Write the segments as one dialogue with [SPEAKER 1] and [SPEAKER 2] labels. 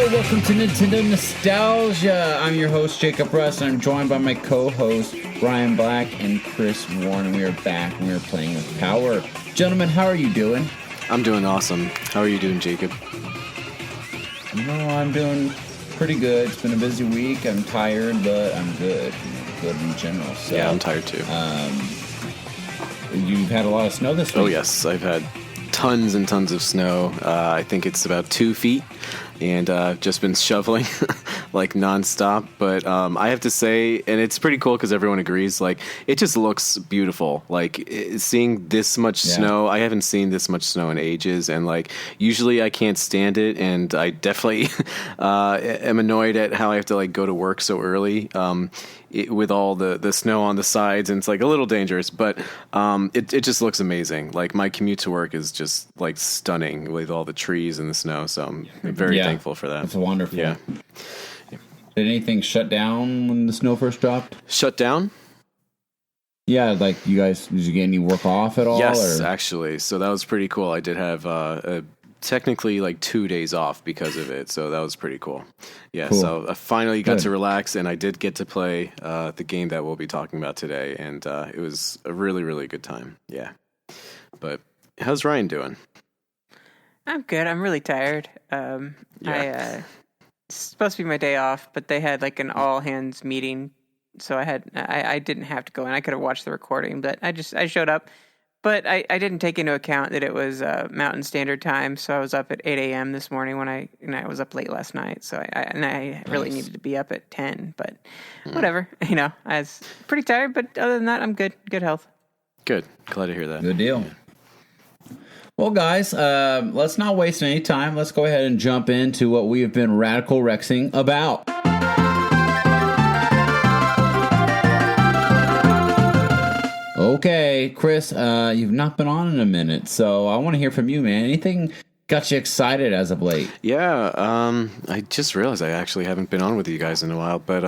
[SPEAKER 1] Welcome to Nintendo Nostalgia. I'm your host, Jacob Russ, and I'm joined by my co-hosts, Brian Black and Chris Warren. We are back, and we are playing with Power. Gentlemen, how are you doing?
[SPEAKER 2] I'm doing awesome. How are you doing, Jacob?
[SPEAKER 1] I'm doing pretty good. It's been a busy week. I'm tired, but I'm good. Good in general. So,
[SPEAKER 2] yeah, I'm tired too.
[SPEAKER 1] You've had a lot of snow this week?
[SPEAKER 2] Oh, yes. I've had tons and tons of snow. I think it's about 2 feet. And just been shoveling like nonstop. But I have to say, and it's pretty cool because everyone agrees, like it just looks beautiful. Like seeing this much snow, I haven't seen this much snow in ages. And like usually I can't stand it, and I definitely am annoyed at how I have to like go to work so early with all the snow on the sides, and it's like a little dangerous. But it just looks amazing. Like my commute to work is just like stunning with all the trees and the snow. So I'm very thankful for that.
[SPEAKER 1] It's wonderful.
[SPEAKER 2] Yeah.
[SPEAKER 1] Did anything shut down when the snow first dropped?
[SPEAKER 2] Shut down?
[SPEAKER 1] Yeah, like did you get any work off at all?
[SPEAKER 2] Yes,
[SPEAKER 1] or?
[SPEAKER 2] Actually. So that was pretty cool. I did have technically like 2 days off because of it. So that was pretty cool. Yeah, cool. So I finally got to relax, and I did get to play the game that we'll be talking about today. And it was a really, really good time. Yeah. But how's Ryan doing?
[SPEAKER 3] I'm good. I'm really tired. It's supposed to be my day off, but they had like an all hands meeting, so I didn't have to go in. I could have watched the recording, but I showed up. But I didn't take into account that it was Mountain Standard Time, so I was up at 8 a.m. this morning and I was up late last night, so I really needed to be up at 10. But whatever, I was pretty tired, but other than that, I'm good. Good health.
[SPEAKER 2] Good. Glad to hear that.
[SPEAKER 1] Good deal. Well, guys, let's not waste any time. Let's go ahead and jump into what we have been Radical Rexing about. Okay, Chris, you've not been on in a minute, so I want to hear from you, man. Anything got you excited as of late?
[SPEAKER 2] Yeah, I just realized I actually haven't been on with you guys in a while, but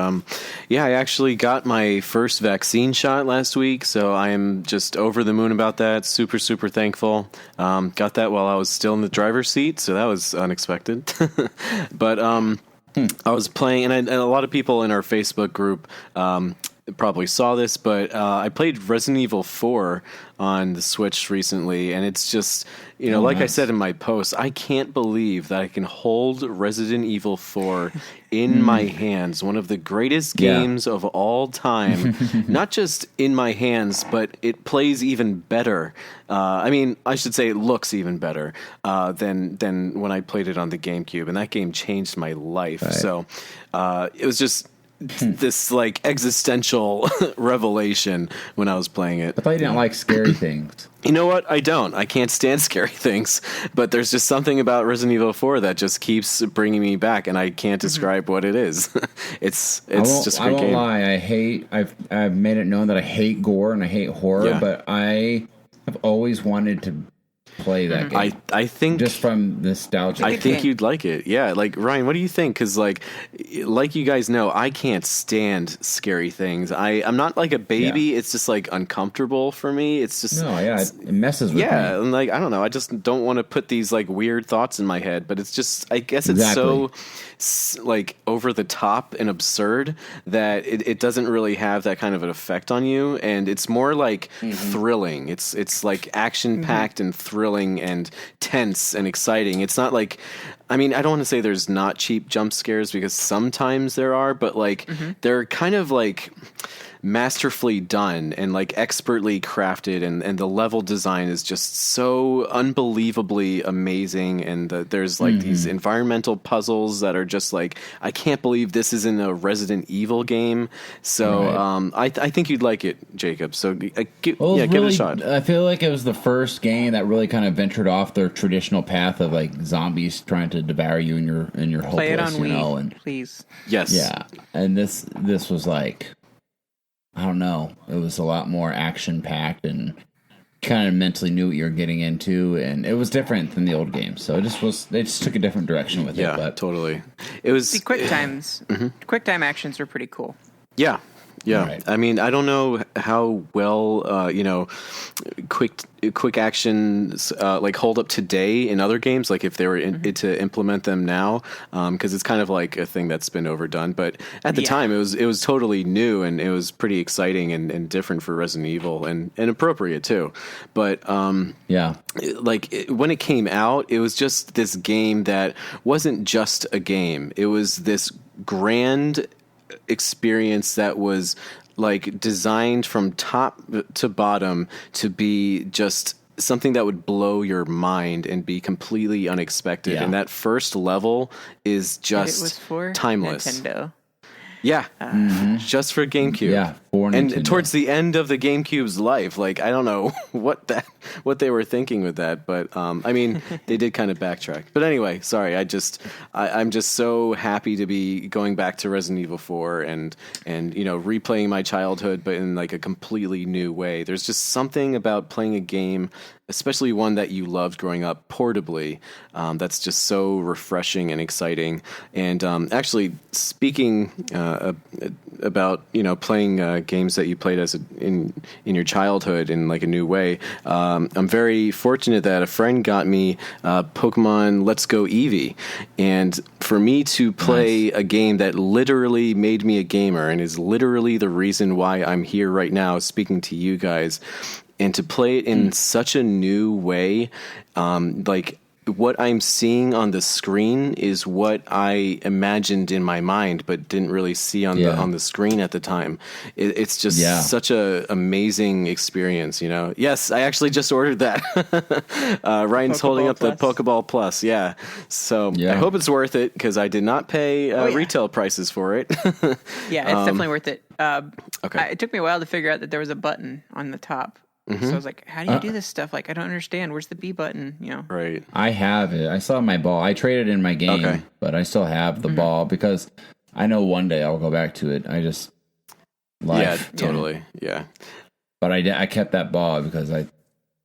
[SPEAKER 2] yeah, I actually got my first vaccine shot last week, so I am just over the moon about that. Super, super thankful. Got that while I was still in the driver's seat, so that was unexpected. But I was playing, and a lot of people in our Facebook group probably saw this, but I played Resident Evil 4 on the Switch recently, and it's just, like nice. I said in my post, I can't believe that I can hold Resident Evil 4 in my hands, one of the greatest games of all time, not just in my hands, but it plays even better. I should say it looks even better than when I played it on the GameCube, and that game changed my life. Right. So it was just this like existential revelation when I was playing it.
[SPEAKER 1] I thought you didn't like scary things.
[SPEAKER 2] You know what? I don't. I can't stand scary things, but there's just something about Resident Evil 4 that just keeps bringing me back, and I can't describe what it is. It's just a great game.
[SPEAKER 1] I won't lie. I've made it known that I hate gore and I hate horror, but I have always wanted to play that game.
[SPEAKER 2] I think
[SPEAKER 1] just from nostalgia.
[SPEAKER 2] I think you'd like it. Yeah, like Ryan, what do you think? Because like you guys know, I can't stand scary things. I'm not like a baby. Yeah. It's just like uncomfortable for me. It's just
[SPEAKER 1] it messes with me.
[SPEAKER 2] Yeah, and like I don't know. I just don't want to put these like weird thoughts in my head. But it's just I guess it's so like over the top and absurd that it doesn't really have that kind of an effect on you, and it's more like thrilling. It's like action packed and thrilling and tense and exciting. It's not like, I mean, I don't want to say there's not cheap jump scares because sometimes there are, but like they're kind of like masterfully done and like expertly crafted, and the level design is just so unbelievably amazing, and there's like these environmental puzzles that are just like, I can't believe this is in a Resident Evil game. So I think you'd like it, Jacob, so give it a shot.
[SPEAKER 1] I feel like it was the first game that really kind of ventured off their traditional path of like zombies trying to to devour you in your hopeless,
[SPEAKER 3] Play it on
[SPEAKER 1] you know,
[SPEAKER 3] Wii,
[SPEAKER 1] and
[SPEAKER 3] please.
[SPEAKER 2] Yes.
[SPEAKER 1] yeah. And this was like, I don't know, it was a lot more action packed and kind of mentally knew what you were getting into, and it was different than the old games. So they just took a different direction with it.
[SPEAKER 2] Yeah,
[SPEAKER 1] But
[SPEAKER 2] totally. It was
[SPEAKER 3] The quick times, quick time actions are pretty cool.
[SPEAKER 2] Yeah. Yeah.
[SPEAKER 1] Right.
[SPEAKER 2] I mean, I don't know how well, quick actions like hold up today in other games, like if they were to implement them now, because it's kind of like a thing that's been overdone. But at the time, it was totally new, and it was pretty exciting and different for Resident Evil, and appropriate too. But
[SPEAKER 1] yeah,
[SPEAKER 2] when it came out, it was just this game that wasn't just a game. It was this grand experience that was like designed from top to bottom to be just something that would blow your mind and be completely unexpected.
[SPEAKER 1] Yeah.
[SPEAKER 2] And that first level is just
[SPEAKER 3] it was for
[SPEAKER 2] timeless.
[SPEAKER 3] Nintendo.
[SPEAKER 2] Yeah, just for GameCube.
[SPEAKER 1] Yeah, for Nintendo.
[SPEAKER 2] And towards the end of the GameCube's life, like I don't know what they were thinking with that, but I mean they did kind of backtrack. But anyway, sorry, I'm just so happy to be going back to Resident Evil 4 and replaying my childhood, but in like a completely new way. There's just something about playing a game, especially one that you loved growing up portably, that's just so refreshing and exciting. And actually, speaking about playing games that you played in your childhood in like a new way, I'm very fortunate that a friend got me Pokemon Let's Go Eevee, and for me to play a game that literally made me a gamer and is literally the reason why I'm here right now speaking to you guys. And to play it in such a new way, like what I'm seeing on the screen is what I imagined in my mind, but didn't really see on the screen at the time. It's just such a amazing experience, Yes, I actually just ordered that. Ryan's holding up the Pokeball Plus, yeah. So I hope it's worth it because I did not pay retail prices for it.
[SPEAKER 3] Yeah, it's definitely worth it.
[SPEAKER 2] Okay.
[SPEAKER 3] It took me a while to figure out that there was a button on the top. So I was like, how do you do this stuff? Like, I don't understand. Where's the B button?
[SPEAKER 2] Right.
[SPEAKER 1] I have it. I still have my ball. I traded in my game, but I still have the ball because I know one day I'll go back to it. I just
[SPEAKER 2] totally. Yeah.
[SPEAKER 1] But I kept that ball because I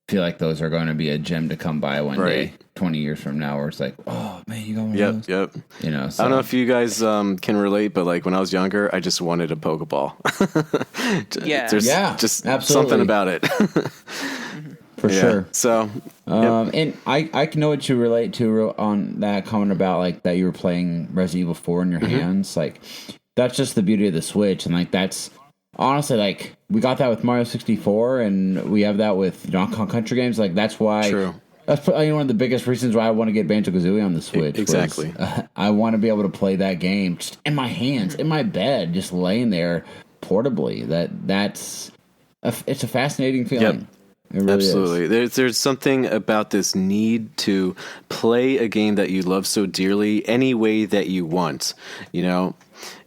[SPEAKER 1] feel like those are going to be a gem to come by one day, 20 years from now, where it's like, oh man, you got one of those?
[SPEAKER 2] Yep.
[SPEAKER 1] So.
[SPEAKER 2] I don't know if you guys can relate, but like when I was younger, I just wanted a Pokeball. There's just
[SPEAKER 1] absolutely.
[SPEAKER 2] something about it.
[SPEAKER 1] For sure.
[SPEAKER 2] So,
[SPEAKER 1] and I know what you relate to on that comment about like that you were playing Resident Evil 4 in your hands. Like that's just the beauty of the Switch, and like that's honestly like we got that with Mario 64, and we have that with Donkey Kong Country games. Like that's why.
[SPEAKER 2] True.
[SPEAKER 1] That's one of the biggest reasons why I want to get Banjo-Kazooie on the Switch.
[SPEAKER 2] Exactly.
[SPEAKER 1] I want to be able to play that game just in my hands, in my bed, just laying there portably. It's a fascinating feeling.
[SPEAKER 2] Yep. Really absolutely. There's something about this need to play a game that you love so dearly any way that you want.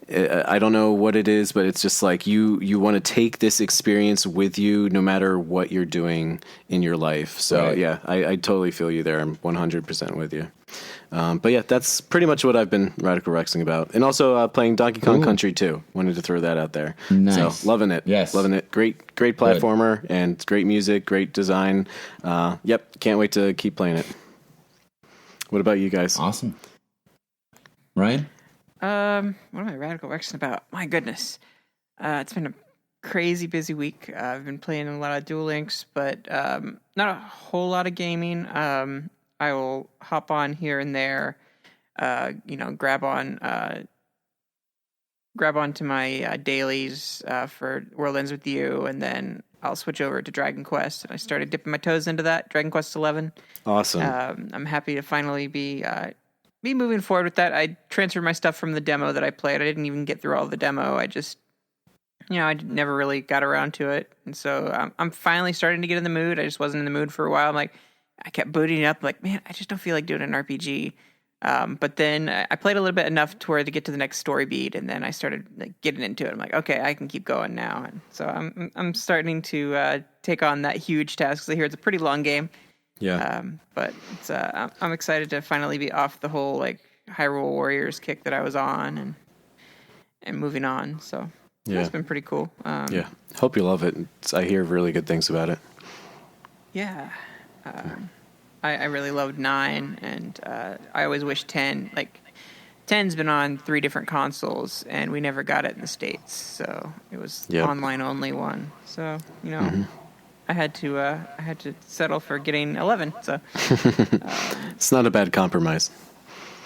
[SPEAKER 2] I don't know what it is, but it's just like you want to take this experience with you no matter what you're doing in your life. So I totally feel you there. I'm 100% with you. But yeah, that's pretty much what I've been Radical Rexing about. And also playing Donkey Kong Country 2. Wanted to throw that out there.
[SPEAKER 1] Nice.
[SPEAKER 2] So loving it.
[SPEAKER 1] Yes.
[SPEAKER 2] Loving it. Great platformer and great music, great design. Can't wait to keep playing it. What about you guys?
[SPEAKER 1] Awesome. Ryan?
[SPEAKER 3] What am I Radical Rexing about? My goodness. It's been a crazy busy week. I've been playing a lot of Duel Links, but not a whole lot of gaming. I will hop on here and there, grab onto my dailies for World Ends With You, and then I'll switch over to Dragon Quest. And I started dipping my toes into that, Dragon Quest 11.
[SPEAKER 2] Awesome.
[SPEAKER 3] I'm happy to finally be moving forward with that. I transferred my stuff from the demo that I played. I didn't even get through all of the demo. I just, I never really got around to it. And so I'm finally starting to get in the mood. I just wasn't in the mood for a while. I kept booting it up like, man, I just don't feel like doing an RPG. But then I played a little bit enough to where to get to the next story beat. And then I started getting into it. I'm like, okay, I can keep going now. And so I'm starting to take on that huge task. 'Cause I hear it's a pretty long game.
[SPEAKER 2] Yeah.
[SPEAKER 3] But it's I'm excited to finally be off the whole like Hyrule Warriors kick that I was on and moving on. So that's been pretty cool.
[SPEAKER 2] Yeah. Hope you love it. I hear really good things about it.
[SPEAKER 3] Yeah. I really loved 9, and I always wish 10. Like 10's been on 3 different consoles, and we never got it in the States, so it was online only one. So I had to settle for getting 11. So
[SPEAKER 2] it's not a bad compromise.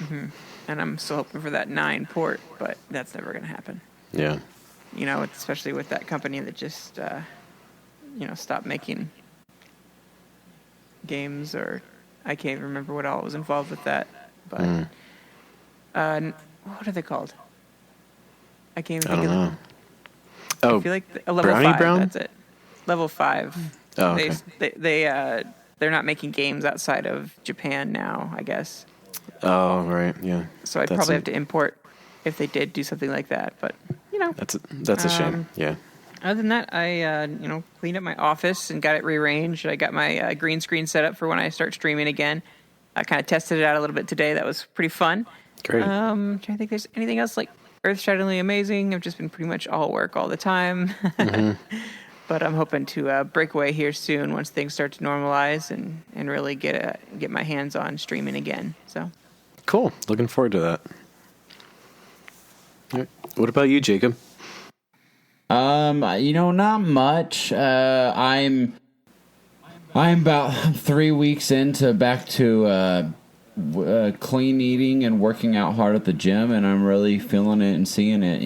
[SPEAKER 3] And I'm still hoping for that 9 port, but that's never going to happen.
[SPEAKER 2] Yeah.
[SPEAKER 3] Especially with that company that just stopped making games, or I can't even remember what all was involved with that. But what are they called? I can't even think of them.
[SPEAKER 2] Oh,
[SPEAKER 3] I feel like a level
[SPEAKER 2] Brownie
[SPEAKER 3] 5.
[SPEAKER 2] Brown?
[SPEAKER 3] That's it. Level 5.
[SPEAKER 2] Oh, okay.
[SPEAKER 3] They're not making games outside of Japan now, I guess.
[SPEAKER 2] Oh, right. Yeah.
[SPEAKER 3] So I'd probably have to import if they did do something like that. But
[SPEAKER 2] that's a shame. Yeah.
[SPEAKER 3] Other than that, I cleaned up my office and got it rearranged. I got my green screen set up for when I start streaming again. I kind of tested it out a little bit today. That was pretty fun.
[SPEAKER 2] Great.
[SPEAKER 3] Trying to think if there's anything else like earth-shatteringly amazing. I've just been pretty much all work all the time. But I'm hoping to break away here soon once things start to normalize and really get my hands on streaming again. So
[SPEAKER 2] cool. Looking forward to that. All right. What about you, Jacob?
[SPEAKER 1] Not much. I'm about 3 weeks into back to clean eating and working out hard at the gym, and I'm really feeling it and seeing it.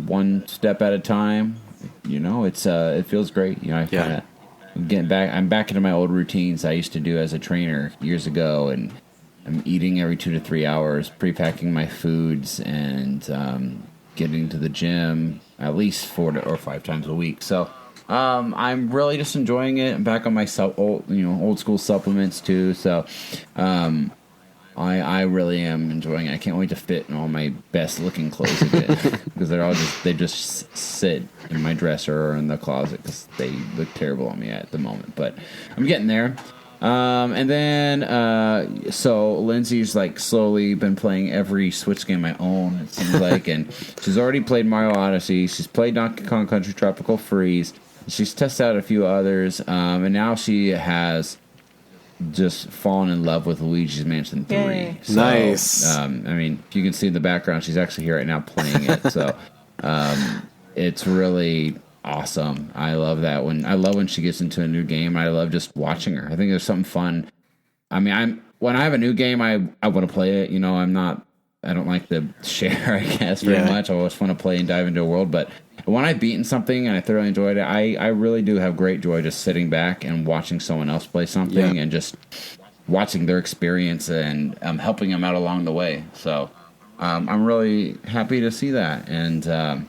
[SPEAKER 1] One step at a time. It feels great. I'm back into my old routines I used to do as a trainer years ago, and I'm eating every 2 to 3 hours, pre-packing my foods, and getting to the gym at least 4 or 5 times a week. So I'm really just enjoying it. I'm back on my old school supplements too. So I really am enjoying it. I can't wait to fit in all my best looking clothes again because they just sit in my dresser or in the closet because they look terrible on me at the moment. But I'm getting there. And then so Lindsay's like slowly been playing every Switch game I own, it seems like, and she's already played Mario Odyssey. She's played Donkey Kong Country Tropical Freeze. She's tested out a few others, and now she has just fallen in love with Luigi's Mansion 3.
[SPEAKER 3] Yay.
[SPEAKER 2] So, nice.
[SPEAKER 1] If you can see in the background, she's actually here right now playing it. So it's really awesome. I love that when she gets into a new game. I love just watching her. I think there's something fun. When I have a new game, I want to play it. I don't like to share, I guess, very much. I always want to play and dive into a world. But when I've beaten something and I thoroughly enjoyed it, I really do have great joy just sitting back and watching someone else play something and just watching their experience and helping them out along the way. So I'm really happy to see that. And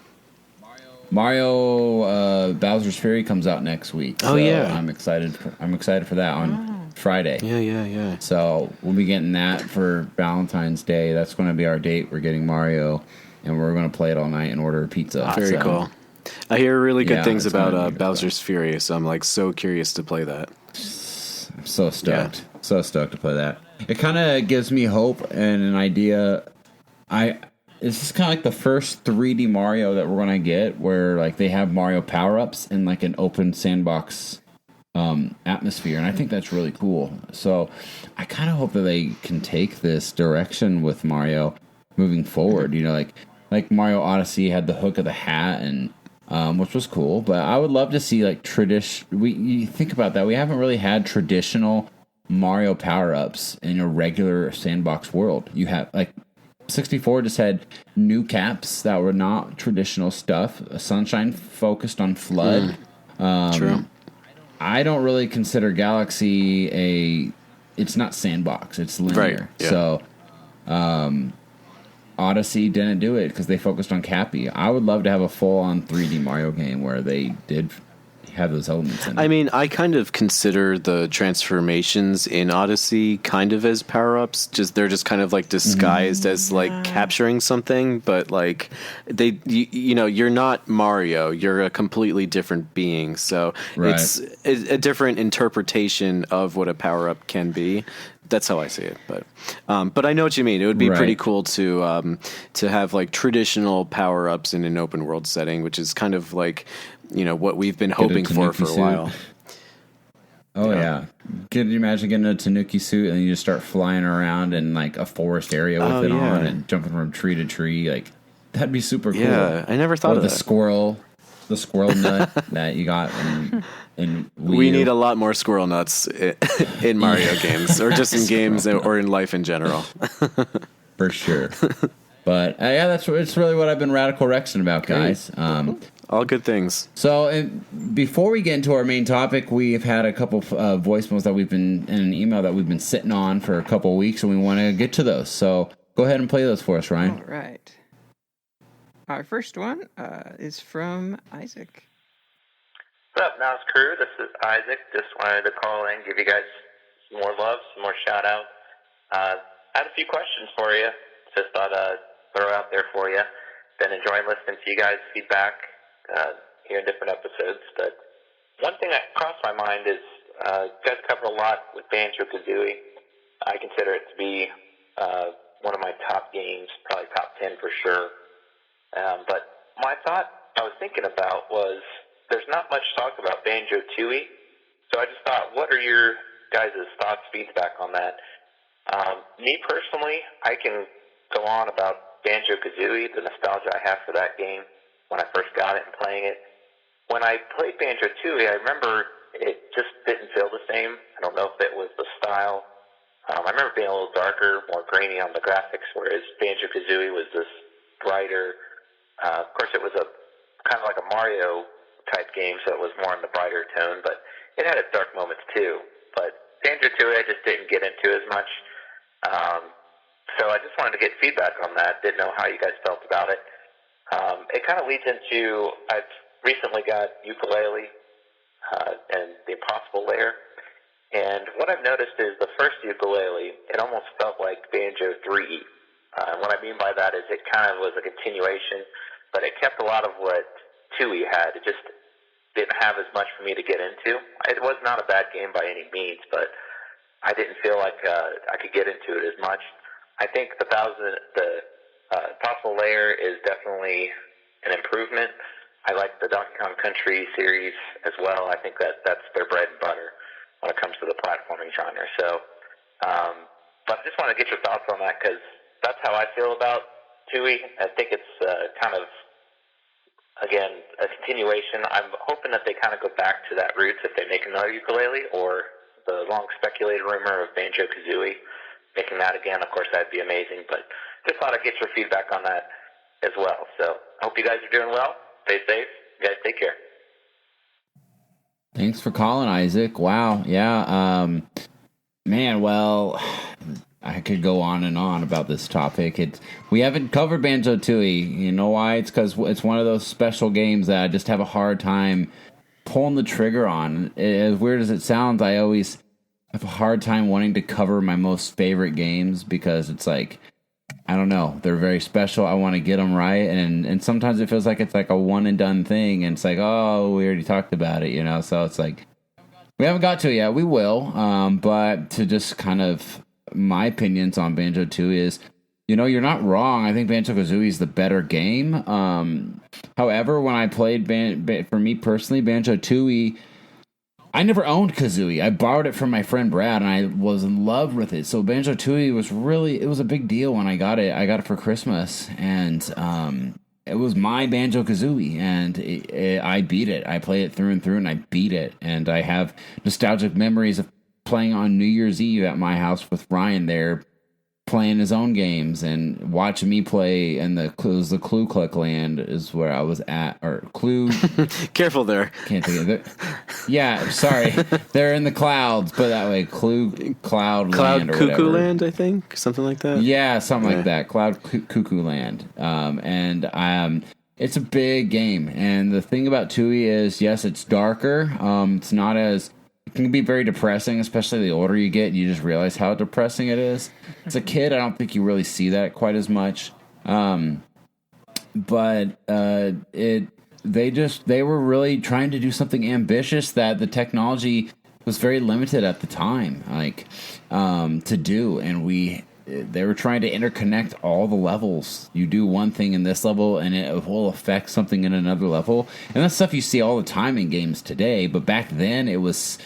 [SPEAKER 1] Mario Bowser's Fury comes out next week.
[SPEAKER 2] Oh, yeah.
[SPEAKER 1] I'm excited for that on Friday.
[SPEAKER 2] Yeah.
[SPEAKER 1] So we'll be getting that for Valentine's Day. That's going to be our date. We're getting Mario, and we're going to play it all night and order pizza.
[SPEAKER 2] Very cool. I hear really good things about Bowser's Fury, so I'm like so curious to play that.
[SPEAKER 1] I'm so stoked. Yeah. So stoked to play that. It kind of gives me hope and an idea. This is kind of like the first 3D Mario that we're going to get where like they have Mario power-ups in like an open sandbox atmosphere, and I think that's really cool. So I kind of hope that they can take this direction with Mario moving forward. Like Mario Odyssey had the hook of the hat, and which was cool. But I would love to see like you think about that. We haven't really had traditional Mario power-ups in a regular sandbox world. You have like 64 just had new caps that were not traditional stuff. Sunshine focused on FLUDD.
[SPEAKER 2] True.
[SPEAKER 1] I don't really consider Galaxy it's not sandbox, it's linear.
[SPEAKER 2] Right, yeah.
[SPEAKER 1] So Odyssey didn't do it because they focused on Cappy. I would love to have a full-on 3D Mario game where they did have those elements in it.
[SPEAKER 2] I mean, I kind of consider the transformations in Odyssey kind of as power-ups. They're just kind of like disguised as like capturing something, but like you're not Mario. You're a completely different being. So it's a different interpretation of what a power-up can be. That's how I see it, but I know what you mean. It would be pretty cool to have like traditional power ups in an open world setting, which is kind of like what we've been hoping for a while.
[SPEAKER 1] Oh yeah. Could you imagine getting a Tanuki suit and you just start flying around in like a forest area with it on and jumping from tree to tree? Like that'd be super cool.
[SPEAKER 2] Yeah, I never thought of
[SPEAKER 1] the squirrel nut that you got in
[SPEAKER 2] we need a lot more squirrel nuts in Mario games, or just in games, or in life in general.
[SPEAKER 1] For sure. But it's really what I've been Radical Rexing about, guys.
[SPEAKER 2] All good things.
[SPEAKER 1] So before we get into our main topic, we've had a couple of voicemails that we've been in an email that we've been sitting on for a couple of weeks, and we want to get to those. So go ahead and play those for us, Ryan.
[SPEAKER 3] All right. Our first one is from Isaac.
[SPEAKER 4] What's up, Mouse Crew? This is Isaac. Just wanted to call in, give you guys some more love, some more shout-out. I had a few questions for you. Just thought I'd throw out there for you. Been enjoying listening to you guys' feedback, hearing different episodes. But one thing that crossed my mind is you guys cover a lot with Banjo-Kazooie. I consider it to be one of my top games, probably top 10 for sure. But my thought I was thinking about was there's not much talk about Banjo-Tooie, so I just thought, what are your guys' thoughts, feedback on that? Me personally, I can go on about Banjo-Kazooie, the nostalgia I have for that game when I first got it and playing it. When I played Banjo-Tooie, I remember it just didn't feel the same. I don't know if it was the style. I remember being a little darker, more grainy on the graphics, whereas Banjo-Kazooie was this brighter. Of course, it was a kind of like a Mario type game, so it was more in the brighter tone, but it had its dark moments too. But Banjo-Tooie I just didn't get into as much. So I just wanted to get feedback on that. Didn't know how you guys felt about it. It kind of leads into, I've recently got ukulele and the Impossible Lair. And what I've noticed is the first ukulele, it almost felt like Banjo 3E. What I mean by that is it kind of was a continuation, but it kept a lot of what 2E had. It just didn't have as much for me to get into. It was not a bad game by any means, but I didn't feel like I could get into it as much. I think the Impossible Lair is definitely an improvement. I like the Donkey Kong Country series as well. I think that's their bread and butter when it comes to the platforming genre. So, but I just want to get your thoughts on that because that's how I feel about 2E. I think it's kind of, again, a continuation. I'm hoping that they kind of go back to that roots if they make another ukulele, or the long speculated rumor of Banjo-Kazooie making that again. Of course, that'd be amazing, but just thought I'd get your feedback on that as well. So I hope you guys are doing well. Stay safe. You guys take care.
[SPEAKER 1] Thanks for calling, Isaac. Wow. Yeah. Man, well, I could go on and on about this topic. We haven't covered Banjo-Tooie. You know why? It's because it's one of those special games that I just have a hard time pulling the trigger on. As weird as it sounds, I always have a hard time wanting to cover my most favorite games because it's like, I don't know, they're very special. I want to get them right, and sometimes it feels like it's like a one and done thing, and it's like, oh, we already talked about it, you know. So it's like we haven't got to it yet. We will, but to just kind of my opinions on Banjo-Tooie is, you know, you're not wrong. I think Banjo-Kazooie is the better game. However, when I played, for me personally, Banjo-Tooie, I never owned Kazooie. I borrowed it from my friend Brad, and I was in love with it. So Banjo-Tooie was it was a big deal when I got it. I got it for Christmas, and it was my Banjo-Kazooie, and I beat it. I played it through and through, and I beat it. And I have nostalgic memories of playing on New Year's Eve at my house with Ryan there, playing his own games and watching me play. And the Clue Cluck Land is where I was at, or Clue.
[SPEAKER 2] Careful there.
[SPEAKER 1] Can't think of it. Yeah, sorry. They're in the clouds, but that way, Cloud Land or
[SPEAKER 2] Cuckoo
[SPEAKER 1] whatever.
[SPEAKER 2] Land, I think, something like that.
[SPEAKER 1] Yeah, something like that. Cloud Cuckoo Land. And it's a big game, and the thing about Tui is, yes, it's darker. It's not as it can be very depressing, especially the older you get. You just realize how depressing it is. As a kid, I don't think you really see that quite as much. But they were really trying to do something ambitious that the technology was very limited at the time, to do, and they were trying to interconnect all the levels. You do one thing in this level, and it will affect something in another level. And that's stuff you see all the time in games today. But back then, it was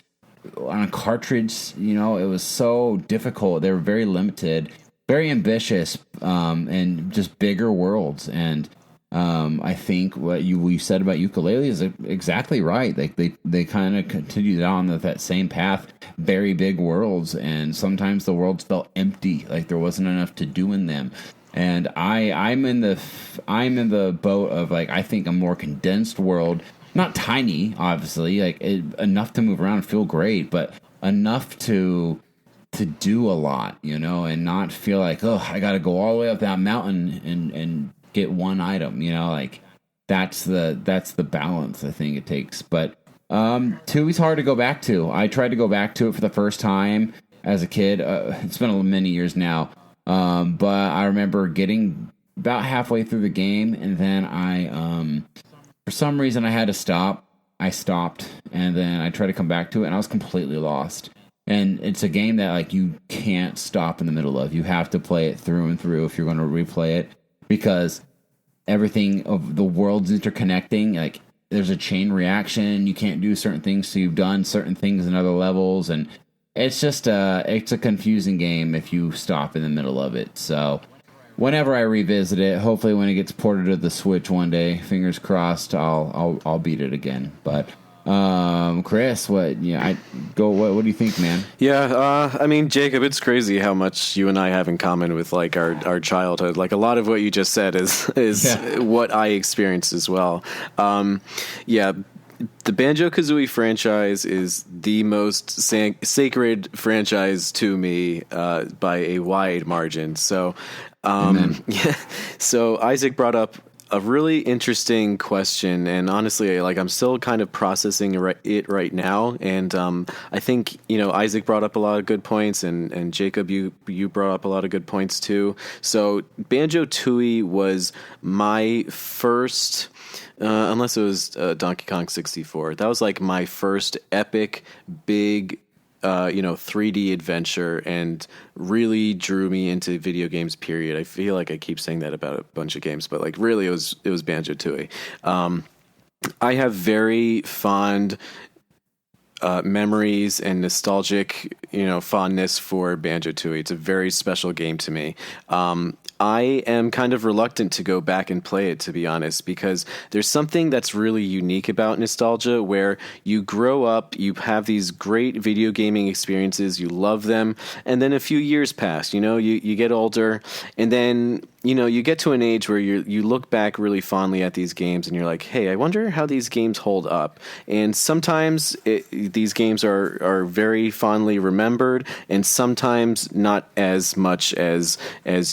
[SPEAKER 1] on a cartridge. It was so difficult. They were very limited, very ambitious, and just bigger worlds. And I think what you said about Yooka-Laylee is exactly right. They kind of continued on that same path, very big worlds, and sometimes the worlds felt empty, like there wasn't enough to do in them. And I'm in the boat of I think a more condensed world, not tiny, obviously, enough to move around and feel great, but enough to do a lot, and not feel like, oh, I got to go all the way up that mountain and get one item, that's the balance I think it takes. But Tui's hard to go back to. I tried to go back to it for the first time as a kid. It's been many years now, but I remember getting about halfway through the game, and then I for some reason I had to stop. I stopped, and then I tried to come back to it, and I was completely lost. And it's a game that you can't stop in the middle of. You have to play it through and through if you're going to replay it, because everything of the world's interconnecting. There's a chain reaction. You can't do certain things, so you've done certain things in other levels, and it's just it's a confusing game if you stop in the middle of it. So whenever I revisit it, hopefully when it gets ported to the Switch one day, fingers crossed, I'll beat it again. But Chris, what do you think, man?
[SPEAKER 2] Yeah, I mean, Jacob, it's crazy how much you and I have in common with our childhood. A lot of what you just said is what I experienced as well. Yeah, the Banjo-Kazooie franchise is the most sacred franchise to me by a wide margin. So, yeah. So Isaac brought up a really interesting question, and honestly, I'm still kind of processing it right now. And I think Isaac brought up a lot of good points, and Jacob, you brought up a lot of good points too. So Banjo-Tooie was my first, unless it was Donkey Kong 64. That was my first epic, big 3D adventure, and really drew me into video games, period. I feel like I keep saying that about a bunch of games, but really it was Banjo-Tooie. I have very fond memories and nostalgic, fondness for Banjo-Tooie. It's a very special game to me. I am kind of reluctant to go back and play it, to be honest, because there's something that's really unique about nostalgia, where you grow up, you have these great video gaming experiences, you love them, and then a few years pass, you get older, and then you get to an age where you look back really fondly at these games, and you're like, hey, I wonder how these games hold up. And sometimes these games are very fondly remembered, and sometimes not as much as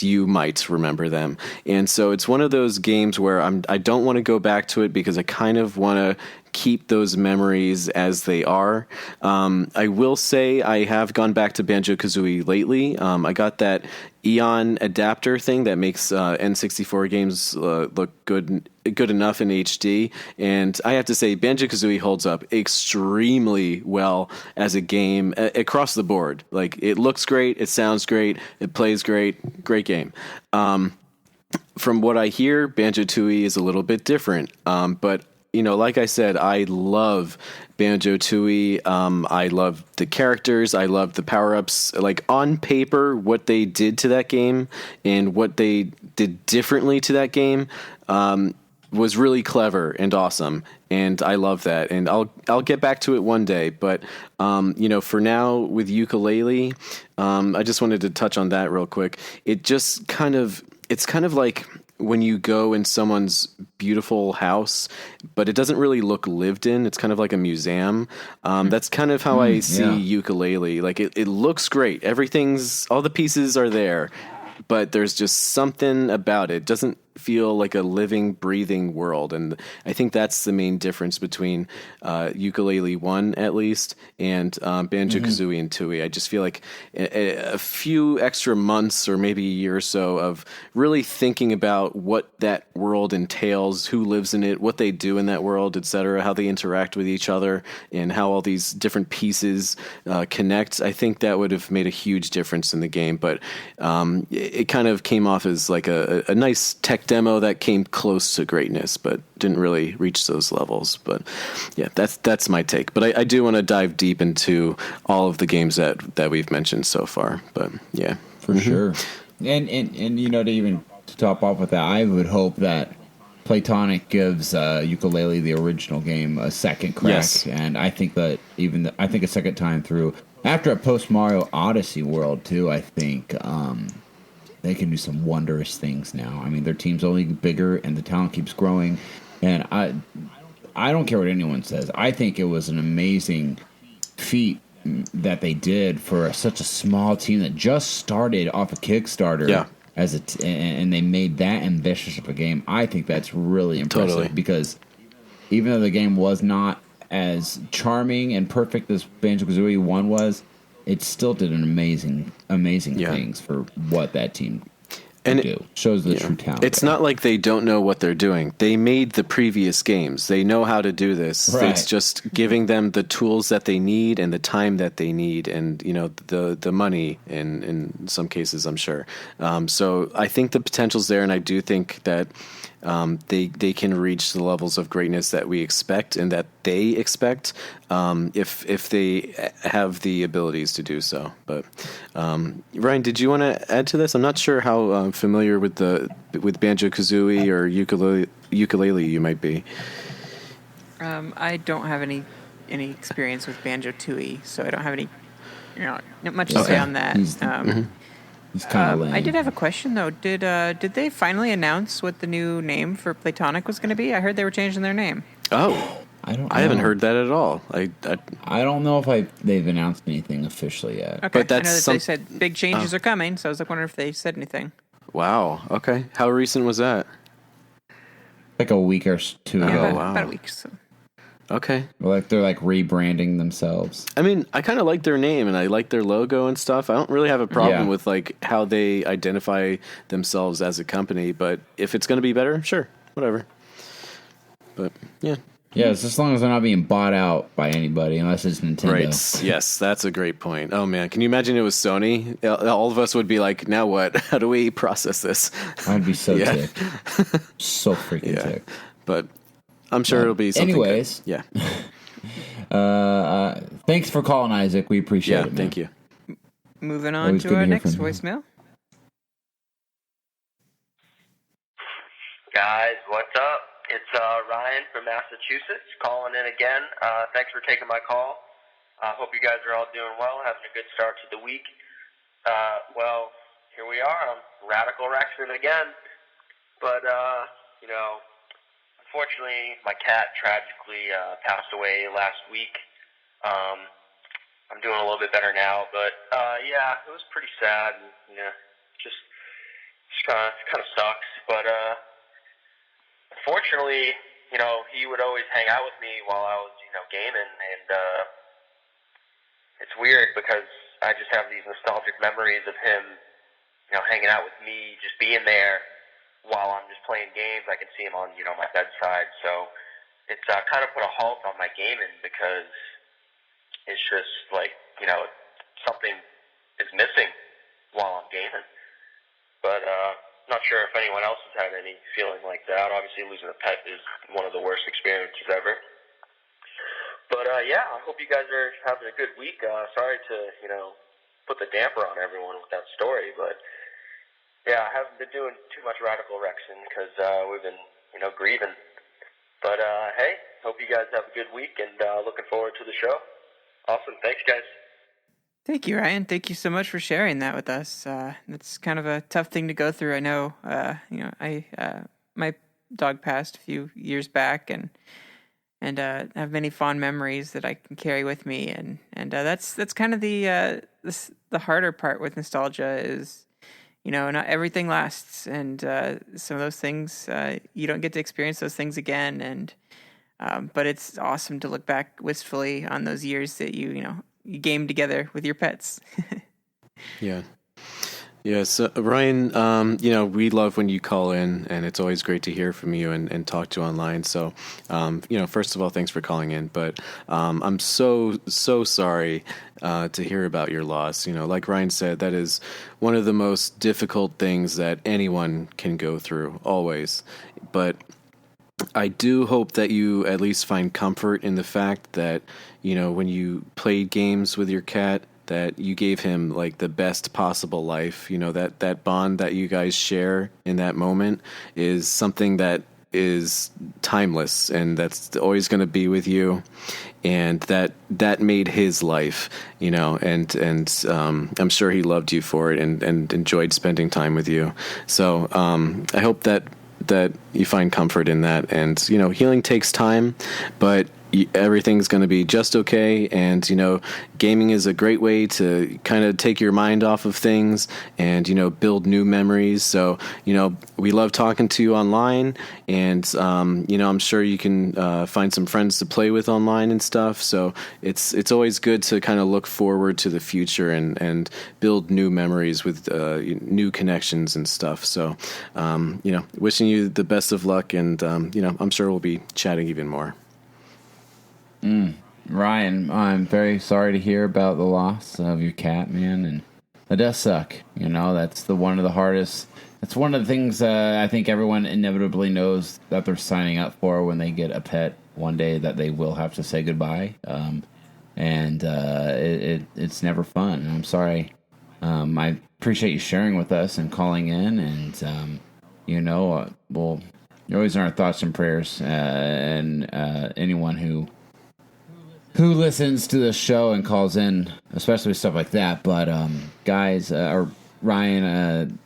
[SPEAKER 2] you might remember them. And so it's one of those games where I don't want to go back to it, because I kind of want to keep those memories as they are. I will say I have gone back to Banjo-Kazooie lately. I got that Eon adapter thing that makes N64 games look good enough in HD, and I have to say Banjo-Kazooie holds up extremely well as a game across the board. It looks great, it sounds great, it plays great game. From what I hear, Banjo-Tooie is a little bit different, but like I said, I love Banjo-Tooie. I love the characters. I love the power-ups. On paper, what they did to that game and what they did differently to that game was really clever and awesome. And I love that. And I'll get back to it one day. But, for now with Yooka-Laylee, I just wanted to touch on that real quick. It's kind of like when you go in someone's beautiful house, but it doesn't really look lived in. It's kind of like a museum. That's kind of how I see Yooka-Laylee. It looks great. All the pieces are there, but there's just something about it. Doesn't feel like a living, breathing world. And I think that's the main difference between Yooka-Laylee 1, at least, and Banjo-Kazooie and Tooie. I just feel like a few extra months or maybe a year or so of really thinking about what that world entails, who lives in it, what they do in that world, etc., how they interact with each other, and how all these different pieces connect. I think that would have made a huge difference in the game. But it kind of came off as like a nice tech demo that came close to greatness, but didn't really reach those levels. But yeah, that's my take. But I do want to dive deep into all of the games that we've mentioned so far. But yeah,
[SPEAKER 1] for sure. And to top off with that, I would hope that Playtonic gives Yooka-Laylee, the original game, a second crack.
[SPEAKER 2] Yes.
[SPEAKER 1] And I think that I think a second time through, after a post Mario Odyssey world too, I think they can do some wondrous things now. I mean, their team's only bigger and the talent keeps growing. And I don't care what anyone says. I think it was an amazing feat that they did for such a small team that just started off a Kickstarter.
[SPEAKER 2] Yeah.
[SPEAKER 1] And they made that ambitious of a game. I think that's really impressive because even though the game was not as charming and perfect as Banjo-Kazooie 1 was, it still did an amazing things for what that team could do. Shows the true talent.
[SPEAKER 2] It's not like they don't know what they're doing. They made the previous games. They know how to do this.
[SPEAKER 1] Right.
[SPEAKER 2] It's just giving them the tools that they need and the time that they need, and the money in some cases, I'm sure. So I think the potential's there, and I do think that they can reach the levels of greatness that we expect and that they expect if they have the abilities to do so. But Ryan, did you want to add to this? I'm not sure how familiar with Banjo-Kazooie or Yooka-Laylee you might be.
[SPEAKER 3] I don't have any experience with Banjo-Tooie, so I don't have any not much to say on that.
[SPEAKER 1] He's kind of lame.
[SPEAKER 3] I did have a question though. Did they finally announce what the new name for Playtonic was going to be? I heard they were changing their name.
[SPEAKER 2] Oh,
[SPEAKER 1] I
[SPEAKER 2] haven't heard that at all.
[SPEAKER 1] I don't know if they've announced anything officially yet.
[SPEAKER 3] Okay,
[SPEAKER 2] but
[SPEAKER 3] I know that they said big changes are coming, so I was like wondering if they said anything.
[SPEAKER 2] Wow. Okay. How recent was that?
[SPEAKER 1] Like a week or two ago.
[SPEAKER 3] About a week. So.
[SPEAKER 2] Okay.
[SPEAKER 1] Like they're like rebranding themselves.
[SPEAKER 2] I mean, I kind of like their name and I like their logo and stuff. I don't really have a problem with like how they identify themselves as a company, but if it's going to be better, sure, whatever. But yeah.
[SPEAKER 1] Yeah, it's as long as they're not being bought out by anybody, unless it's Nintendo.
[SPEAKER 2] Right. Yes, that's a great point. Oh man, can you imagine it was Sony? All of us would be like, now what? How do we process this?
[SPEAKER 1] I'd be so ticked. So freaking ticked.
[SPEAKER 2] But I'm sure it'll be something
[SPEAKER 1] anyways.
[SPEAKER 2] good. Yeah.
[SPEAKER 1] Thanks for calling, Isaac. We appreciate it, man.
[SPEAKER 2] Thank you.
[SPEAKER 3] Moving on
[SPEAKER 1] Always
[SPEAKER 3] to
[SPEAKER 1] good to
[SPEAKER 3] our
[SPEAKER 1] hear
[SPEAKER 3] next
[SPEAKER 1] from you.
[SPEAKER 3] voicemail.
[SPEAKER 4] Guys, what's up? It's Ryan from Massachusetts calling in again. Thanks for taking my call. Hope you guys are all doing well, having a good start to the week. Well, here we are. I'm Radical Rexon again. But, unfortunately, my cat tragically passed away last week. I'm doing a little bit better now, but it was pretty sad. And, just kind of sucks. But unfortunately, he would always hang out with me while I was, gaming, and it's weird because I just have these nostalgic memories of him, hanging out with me, just being there while I'm just playing games. I can see him on, my bedside. So it's kind of put a halt on my gaming because it's just like, something is missing while I'm gaming. But not sure if anyone else has had any feeling like that. Obviously, losing a pet is one of the worst experiences ever. But I hope you guys are having a good week. Sorry to, put the damper on everyone with that story, but I haven't been doing too much Radical Rexon because we've been, grieving. But hey, hope you guys have a good week and looking forward to the show. Awesome. Thanks, guys.
[SPEAKER 3] Thank you, Ryan. Thank you so much for sharing that with us. It's kind of a tough thing to go through. I know, my dog passed a few years back, and have many fond memories that I can carry with me, and that's kind of the harder part with nostalgia is not everything lasts, and some of those things you don't get to experience those things again. And but it's awesome to look back wistfully on those years that you gamed together with your pets.
[SPEAKER 2] Yeah. Yeah, so Ryan, we love when you call in, and it's always great to hear from you and talk to you online. So, first of all, thanks for calling in. But I'm so sorry to hear about your loss. Like Ryan said, that is one of the most difficult things that anyone can go through, always. But I do hope that you at least find comfort in the fact that, when you played games with your cat, that you gave him like the best possible life. That bond that you guys share in that moment is something that is timeless, and that's always going to be with you. And that made his life, and I'm sure he loved you for it and enjoyed spending time with you. So I hope that you find comfort in that. And healing takes time, but everything's going to be just okay. And gaming is a great way to kind of take your mind off of things and build new memories. So we love talking to you online, and I'm sure you can find some friends to play with online and stuff. So it's always good to kind of look forward to the future and build new memories with new connections and stuff. So wishing you the best of luck, and I'm sure we'll be chatting even more.
[SPEAKER 1] Ryan, I'm very sorry to hear about the loss of your cat, man, and that does suck. That's one of the hardest. That's one of the things I think everyone inevitably knows that they're signing up for when they get a pet one day, that they will have to say goodbye. It's never fun. And I'm sorry. I appreciate you sharing with us and calling in, and well, you're always in our thoughts and prayers, and anyone who listens to this show and calls in, especially stuff like that. But guys, or Ryan,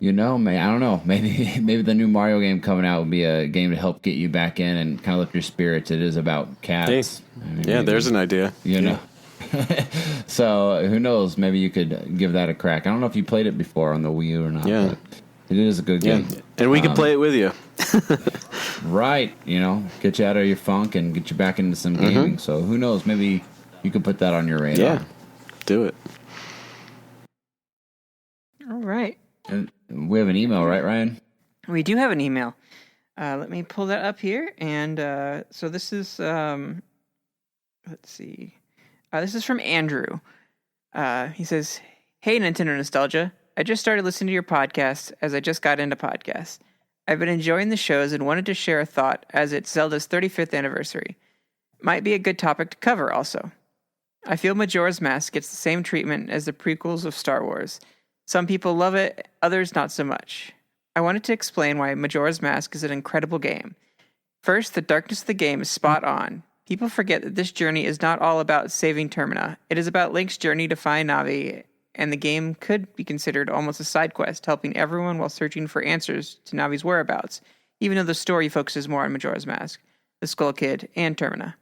[SPEAKER 1] I don't know, maybe the new Mario game coming out would be a game to help get you back in and kind of lift your spirits. It is about cats.
[SPEAKER 2] Hey, there's an idea.
[SPEAKER 1] So who knows? Maybe you could give that a crack. I don't know if you played it before on the Wii U or not.
[SPEAKER 2] Yeah.
[SPEAKER 1] But it is a good game.
[SPEAKER 2] And we can play it with you.
[SPEAKER 1] Right, get you out of your funk and get you back into some gaming. So who knows? Maybe you could put that on your radar.
[SPEAKER 2] Yeah, do it.
[SPEAKER 3] All right.
[SPEAKER 1] And we have an email, right, Ryan?
[SPEAKER 3] We do have an email. Let me pull that up here. And so this is, let's see. This is from Andrew. He says, "Hey, Nintendo Nostalgia. I just started listening to your podcast as I just got into podcasts. I've been enjoying the shows and wanted to share a thought as it's Zelda's 35th anniversary. Might be a good topic to cover also. I feel Majora's Mask gets the same treatment as the prequels of Star Wars. Some people love it, others not so much. I wanted to explain why Majora's Mask is an incredible game. First, the darkness of the game is spot on. People forget that this journey is not all about saving Termina. It is about Link's journey to find Navi, and the game could be considered almost a side quest, helping everyone while searching for answers to Navi's whereabouts, even though the story focuses more on Majora's Mask, the Skull Kid, and Termina.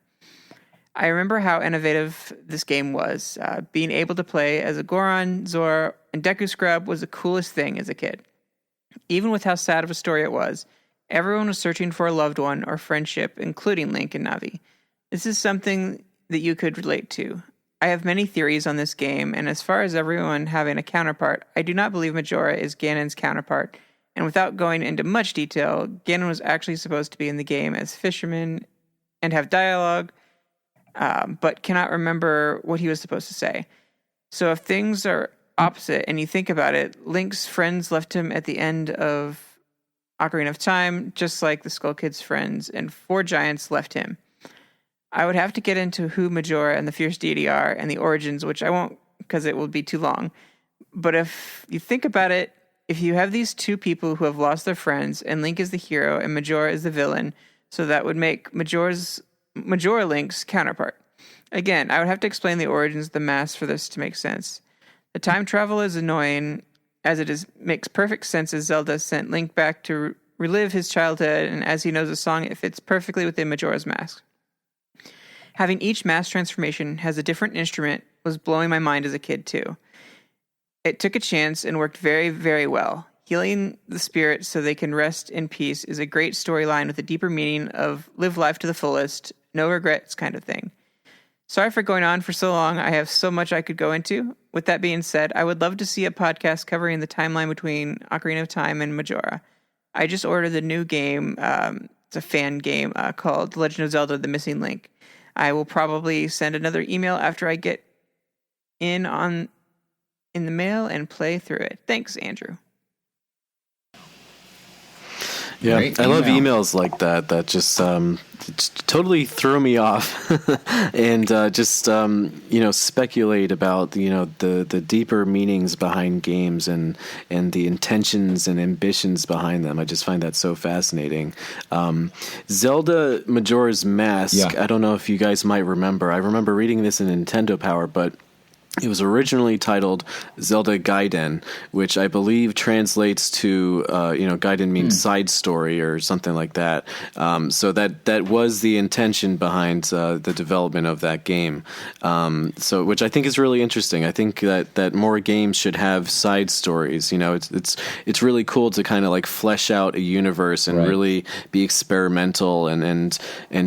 [SPEAKER 3] I remember how innovative this game was. Being able to play as a Goron, Zora, and Deku Scrub was the coolest thing as a kid. Even with how sad of a story it was, everyone was searching for a loved one or friendship, including Link and Navi. This is something that you could relate to. I have many theories on this game, and as far as everyone having a counterpart, I do not believe Majora is Ganon's counterpart. And without going into much detail, Ganon was actually supposed to be in the game as fisherman and have dialogue, but cannot remember what he was supposed to say. So if things are opposite and you think about it, Link's friends left him at the end of Ocarina of Time, just like the Skull Kid's friends, and 4 giants left him. I would have to get into who Majora and the Fierce Deity are and the origins, which I won't because it would be too long. But if you think about it, if you have these 2 people who have lost their friends, and Link is the hero and Majora is the villain, so that would make Majora Link's counterpart. Again, I would have to explain the origins of the mask for this to make sense. The time travel is annoying, as it makes perfect sense as Zelda sent Link back to relive his childhood, and as he knows the song, it fits perfectly within Majora's Mask. Having each mask transformation has a different instrument was blowing my mind as a kid too. It took a chance and worked very, very well. Healing the spirit so they can rest in peace is a great storyline with a deeper meaning of live life to the fullest, no regrets kind of thing. Sorry for going on for so long. I have so much I could go into. With that being said, I would love to see a podcast covering the timeline between Ocarina of Time and Majora. I just ordered the new game. It's a fan game called The Legend of Zelda: The Missing Link. I will probably send another email after I get in the mail and play through it. Thanks, Andrew.
[SPEAKER 2] Yeah,
[SPEAKER 1] Great
[SPEAKER 2] I love
[SPEAKER 1] email.
[SPEAKER 2] emails like that just totally throw me off and speculate about the deeper meanings behind games and the intentions and ambitions behind them. I just find that so fascinating. Zelda Majora's Mask,
[SPEAKER 1] Yeah.
[SPEAKER 2] I don't know if you guys might remember. I remember reading this in Nintendo Power, but it was originally titled Zelda Gaiden, which I believe translates to, Gaiden means side story or something like that. So that was the intention behind the development of that game. Which I think is really interesting. I think that more games should have side stories. It's really cool to kind of like flesh out a universe and
[SPEAKER 1] Right.
[SPEAKER 2] really be experimental and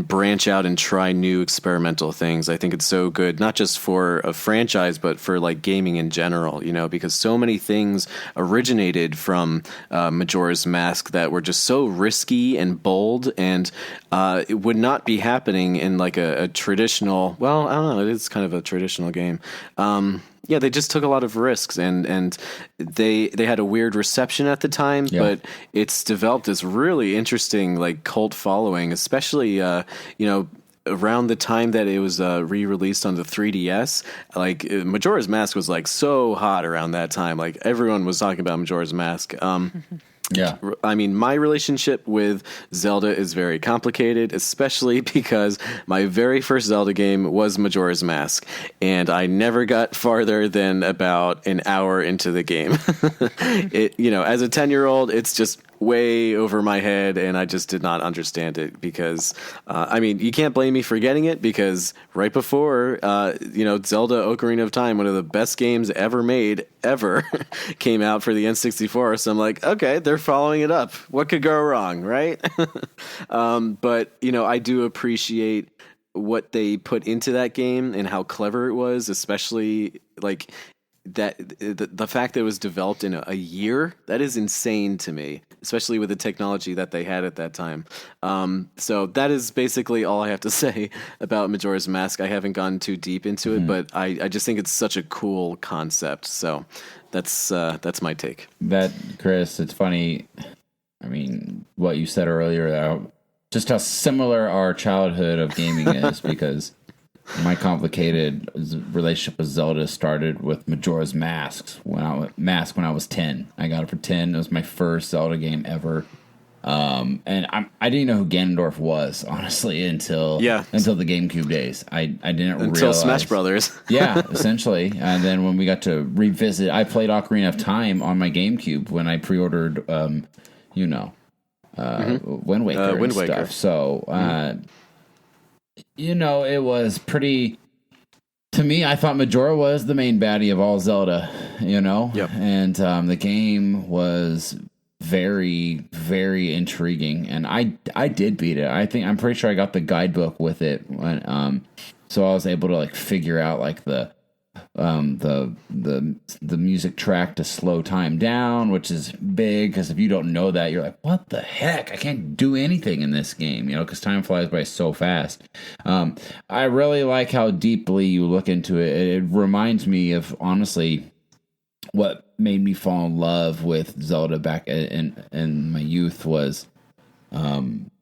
[SPEAKER 2] branch out and try new experimental things. I think it's so good, not just for a franchise, but for like gaming in general, because so many things originated from Majora's Mask that were just so risky and bold, and it would not be happening in like a traditional, well, I don't know, it is kind of a traditional game. Yeah, they just took a lot of risks, and they had a weird reception at the time,
[SPEAKER 1] Yeah.
[SPEAKER 2] but it's developed this really interesting like cult following, especially around the time that it was re-released on the 3DS. Like Majora's Mask was like so hot around that time. Like everyone was talking about Majora's Mask.
[SPEAKER 1] Yeah.
[SPEAKER 2] I mean, my relationship with Zelda is very complicated, especially because my very first Zelda game was Majora's Mask, and I never got farther than about an hour into the game. As a 10-year-old, it's just way over my head, and I just did not understand it because, you can't blame me for getting it because right before, Zelda Ocarina of Time, one of the best games ever made, came out for the N64. So I'm like, okay, they're following it up. What could go wrong, right? But I do appreciate what they put into that game and how clever it was, especially like that the fact that it was developed in a year, that is insane to me, especially with the technology that they had at that time. So that is basically all I have to say about Majora's Mask. I haven't gone too deep into it, but I just think it's such a cool concept. So that's my take.
[SPEAKER 1] That, Chris, it's funny. I mean, what you said earlier, just how similar our childhood of gaming is, because my complicated relationship with Zelda started with Majora's Mask when I was 10. I got it for 10. It was my first Zelda game ever. And I didn't know who Ganondorf was, honestly, until the GameCube days. I didn't realize.
[SPEAKER 2] Until Smash Brothers.
[SPEAKER 1] Yeah, essentially. And then when we got to revisit, I played Ocarina of Time on my GameCube when I pre-ordered, Wind Waker and stuff. So, it was pretty. To me, I thought Majora was the main baddie of all Zelda.
[SPEAKER 2] Yep.
[SPEAKER 1] And the game was very, very intriguing, and I did beat it. I'm pretty sure I got the guidebook with it when, so I was able to like figure out like the music track to slow time down, which is big because if you don't know that, you're like, what the heck? I can't do anything in this game, because time flies by so fast. I really like how deeply you look into it. It reminds me of, honestly, what made me fall in love with Zelda back in my youth was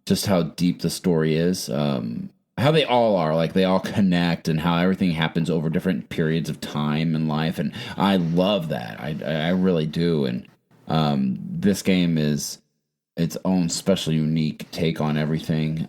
[SPEAKER 1] just how deep the story is. How they all are, like they all connect, and how everything happens over different periods of time in life, and I love that. I really do, and this game is its own special, unique take on everything.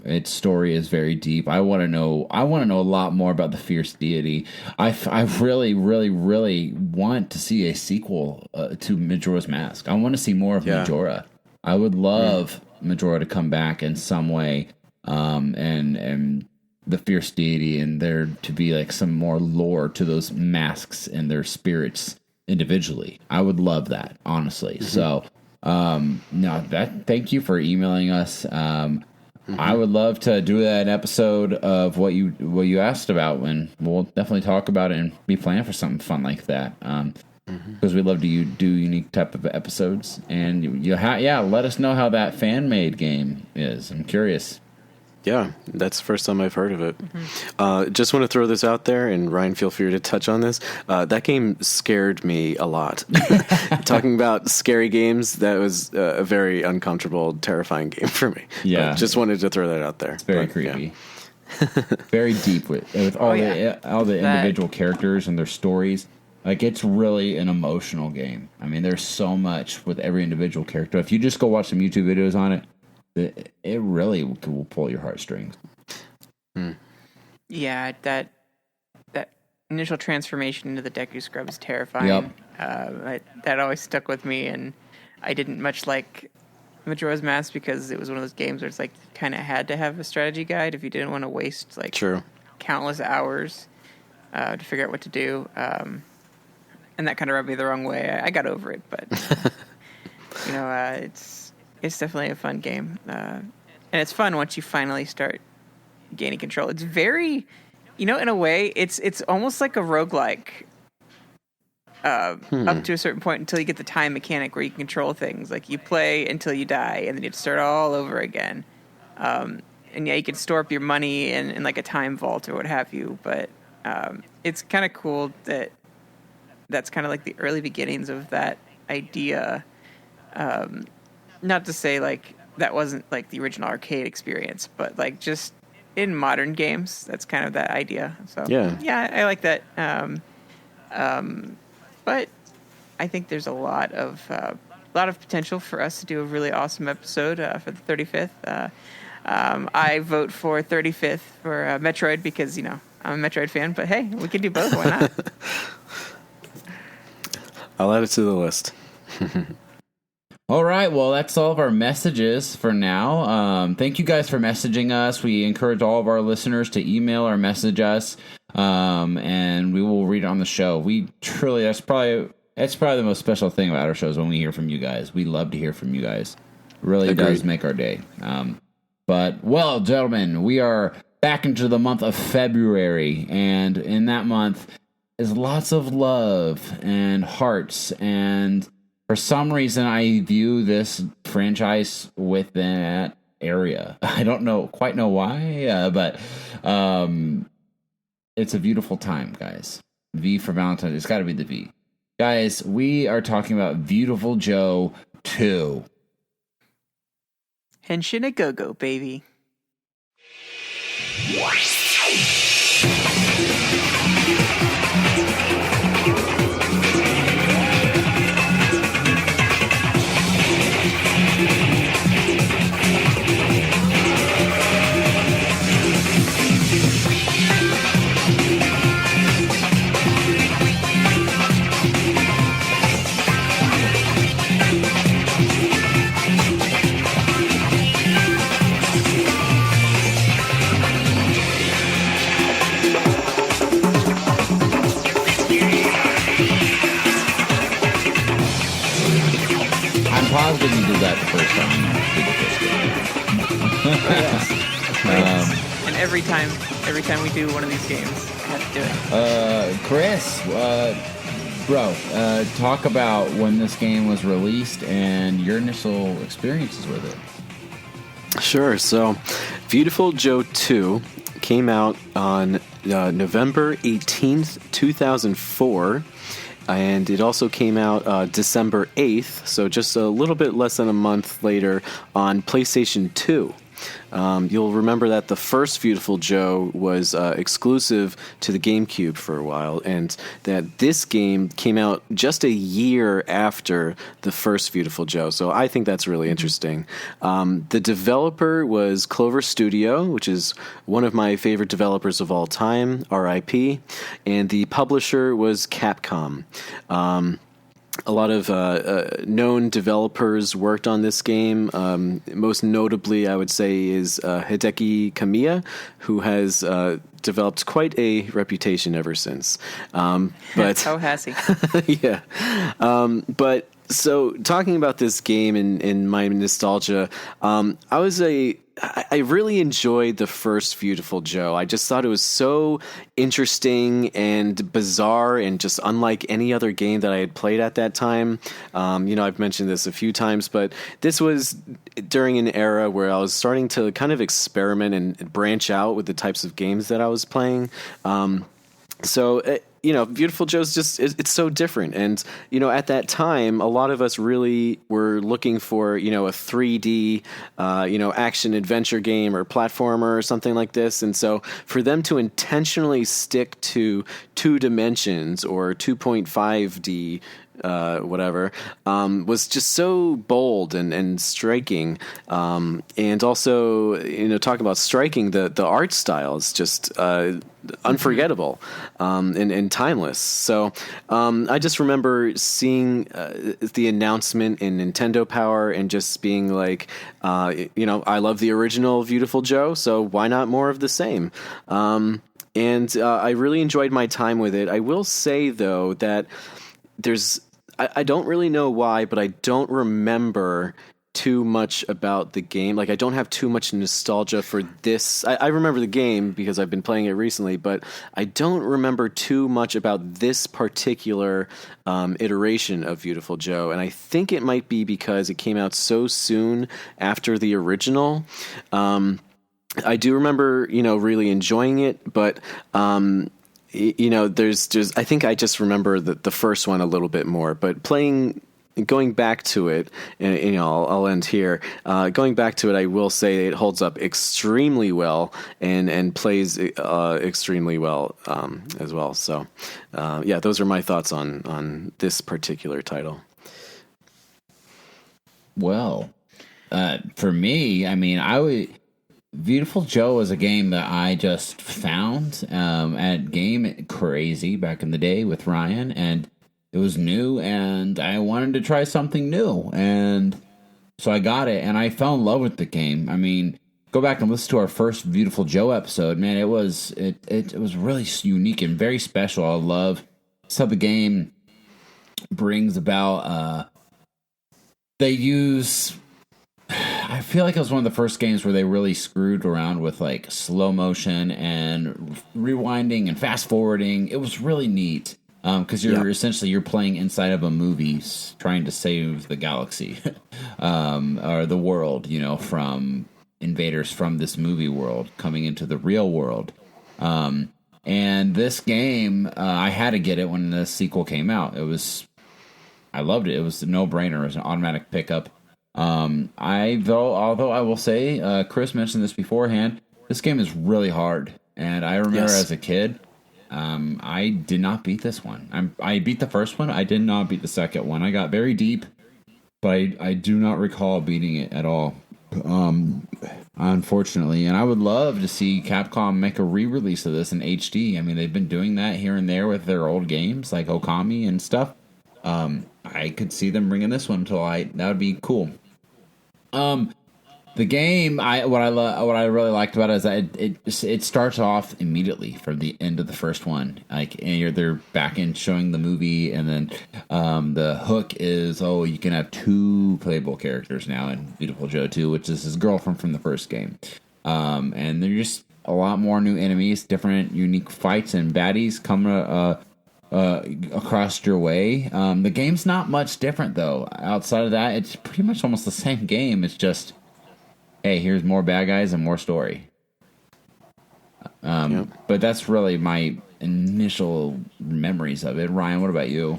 [SPEAKER 1] Its story is very deep. I want to know a lot more about the fierce deity. I really, really, really want to see a sequel to Majora's Mask. I want to see more of Majora. I would love Majora to come back in some way. And the fierce deity, and there to be like some more lore to those masks and their spirits individually. I would love that, honestly. So, thank you for emailing us. I would love to do an episode of what you asked about, and we'll definitely talk about it and be planning for something fun like that. Because we love to do unique type of episodes, and let us know how that fan made game is. I'm curious.
[SPEAKER 2] Yeah, that's the first time I've heard of it. Just want to throw this out there, and Ryan, feel free to touch on this. That game scared me a lot. Talking about scary games, that was a very uncomfortable, terrifying game for me.
[SPEAKER 1] Yeah.
[SPEAKER 2] But just wanted to throw that out there.
[SPEAKER 1] It's very creepy. Yeah. Very deep with all the individual characters and their stories. Like, it's really an emotional game. I mean, there's so much with every individual character. If you just go watch some YouTube videos on it, it really will pull your heartstrings.
[SPEAKER 3] Yeah, that initial transformation into the Deku Scrub is terrifying.
[SPEAKER 1] Yep.
[SPEAKER 3] That always stuck with me, and I didn't much like Majora's Mask because it was one of those games where it's like you kind of had to have a strategy guide if you didn't want to waste countless hours to figure out what to do. And that kind of rubbed me the wrong way. I got over it, but it's definitely a fun game, and it's fun once you finally start gaining control. It's very, in a way, it's almost like a roguelike up to a certain point until you get the time mechanic where you can control things. Like, you play until you die, and then you have to start all over again. And you can store up your money in like a time vault or what have you. But it's kind of cool that's kind of like the early beginnings of that idea. Not to say like that wasn't like the original arcade experience, but like just in modern games, that's kind of that idea. So yeah, I like that. But I think there's a lot of potential for us to do a really awesome episode for the 35th. I vote for 35th for Metroid because I'm a Metroid fan. But hey, we can do both. Why not?
[SPEAKER 2] I'll add it to the list.
[SPEAKER 1] All right, well, that's all of our messages for now. Thank you guys for messaging us. We encourage all of our listeners to email or message us, and we will read it on the show. That's probably the most special thing about our shows when we hear from you guys. We love to hear from you guys. It really does make our day. But, well, gentlemen, we are back into the month of February, and in that month is lots of love and hearts, and for some reason, I view this franchise with that area. I don't quite know why, but it's a beautiful time, guys. V for Valentine's. It's got to be the V. Guys, we are talking about Viewtiful Joe 2.
[SPEAKER 3] Henshin a go-go, baby.
[SPEAKER 1] Positive you did that the first time.
[SPEAKER 3] And every time we do one of these games, I have to do it.
[SPEAKER 1] Chris, talk about when this game was released and your initial experiences with it.
[SPEAKER 2] Sure. So, Viewtiful Joe 2 came out on November 18th, 2004. And it also came out December 8th, so just a little bit less than a month later on PlayStation 2. You'll remember that the first Viewtiful Joe was exclusive to the GameCube for a while, and that this game came out just a year after the first Viewtiful Joe. So I think that's really interesting. The developer was Clover Studio, which is one of my favorite developers of all time, RIP, and the publisher was Capcom. a lot of known developers worked on this game. Most notably, I would say, is Hideki Kamiya, who has developed quite a reputation ever since. But
[SPEAKER 3] How has he?
[SPEAKER 2] yeah. But so talking about this game in my nostalgia, I really enjoyed the first Viewtiful Joe. I just thought it was so interesting and bizarre and just unlike any other game that I had played at that time. I've mentioned this a few times, but this was during an era where I was starting to kind of experiment and branch out with the types of games that I was playing. Viewtiful Joe's it's so different. And, at that time, a lot of us really were looking for, a 3D, action adventure game or platformer or something like this. And so for them to intentionally stick to 2 dimensions or 2.5D, was just so bold and striking. And also, talking about striking, the art style is just unforgettable and timeless. So I just remember seeing the announcement in Nintendo Power and just being like, I love the original Viewtiful Joe, so why not more of the same? And I really enjoyed my time with it. I will say, though, that I don't really know why, but I don't remember too much about the game. Like, I don't have too much nostalgia for this. I remember the game because I've been playing it recently, but I don't remember too much about this particular iteration of Viewtiful Joe. And I think it might be because it came out so soon after the original. I do remember, really enjoying it, but there's I think I just remember the first one a little bit more, but going back to it, and I'll end here. Going back to it, I will say it holds up extremely well and plays extremely well as well. So, those are my thoughts on this particular title.
[SPEAKER 1] Well, for me, I mean, Viewtiful Joe was a game that I just found at Game Crazy back in the day with Ryan, and it was new, and I wanted to try something new, and so I got it, and I fell in love with the game. I mean, go back and listen to our first Viewtiful Joe episode, man. It was really unique and very special. I love how the game brings about. They use. I feel like it was one of the first games where they really screwed around with like slow motion and rewinding and fast forwarding. It was really neat because you're playing inside of a movie trying to save the galaxy or the world, from invaders from this movie world coming into the real world. And this game, I had to get it when the sequel came out. I loved it. It was a no-brainer. It was an automatic pickup. Although I will say, Chris mentioned this beforehand, this game is really hard. And I remember as a kid, I did not beat this one. I beat the first one. I did not beat the second one. I got very deep, but I do not recall beating it at all. Unfortunately. And I would love to see Capcom make a re-release of this in HD. I mean, they've been doing that here and there with their old games like Okami and stuff. I could see them bringing this one to light. That would be cool. The game, what I really liked about it is that it starts off immediately from the end of the first one. Like, and they're back in showing the movie, and then the hook is, you can have 2 playable characters now in Viewtiful Joe 2, which is his girlfriend from the first game. And there's just a lot more new enemies, different unique fights and baddies coming across your way. The game's not much different though. Outside of that, it's pretty much almost the same game. It's just, hey, here's more bad guys and more story. But that's really my initial memories of it. Ryan, what about you?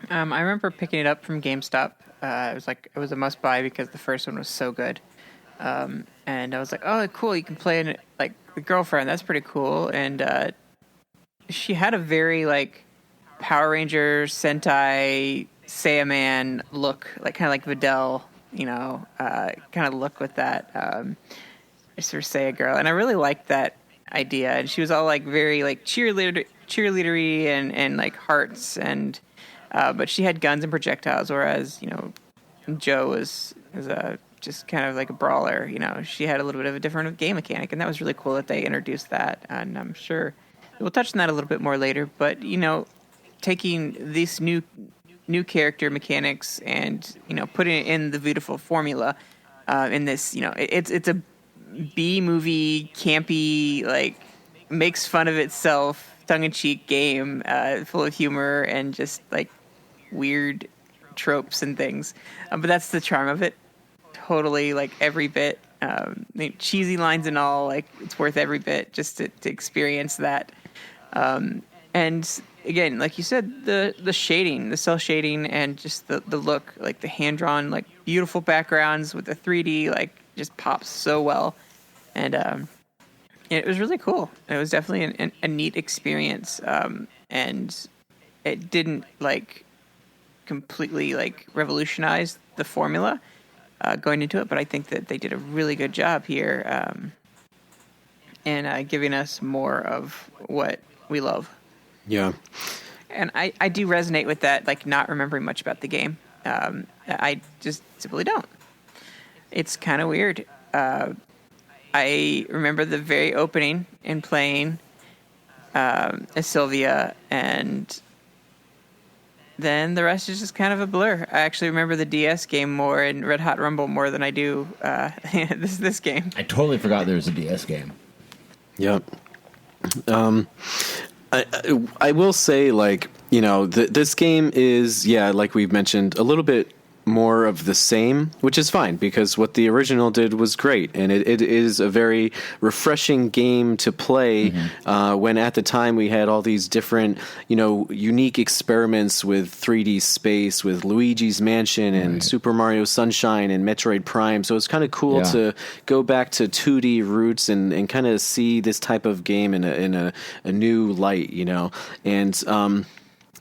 [SPEAKER 3] I remember picking it up from GameStop. It was a must buy because the first one was so good. And I was like, oh, cool, you can play in it like the girlfriend. That's pretty cool. And she had a very like Power Rangers, Sentai, Saiyaman look, like kind of like Videl, kind of look with that Saiya girl. And I really liked that idea. And she was all like very like cheerleader cheerleadery and like hearts but she had guns and projectiles, whereas Joe was just kind of like a brawler. She had a little bit of a different game mechanic, and that was really cool that they introduced that. And I'm sure we'll touch on that a little bit more later. But taking these new character mechanics and putting it in the Viewtiful formula in this, it's a B movie campy, like makes fun of itself, tongue-in-cheek game full of humor and just like weird tropes and things, but that's the charm of it. Totally, like every bit, cheesy lines and all, like it's worth every bit just to experience that. And again, like you said, the shading, the cell shading, and just the look, like the hand drawn, like beautiful backgrounds with the 3D, like just pops so well, and it was really cool. It was definitely a neat experience, and it didn't like completely like revolutionize the formula going into it, but I think that they did a really good job here in giving us more of what we love.
[SPEAKER 2] Yeah.
[SPEAKER 3] And I do resonate with that, like not remembering much about the game. I just simply don't. It's kind of weird. I remember the very opening and playing as Sylvia, and then the rest is just kind of a blur. I actually remember the DS game more and Red Hot Rumble more than I do this game.
[SPEAKER 1] I totally forgot there was a DS game.
[SPEAKER 2] Yep. I will say, like, this game is, like we've mentioned, a little bit more of the same, which is fine because what the original did was great, and it is a very refreshing game to play when at the time we had all these different unique experiments with 3D space, with Luigi's Mansion and Super Mario Sunshine and Metroid Prime. So it's kind of cool to go back to 2D roots and kind of see this type of game in a new light, and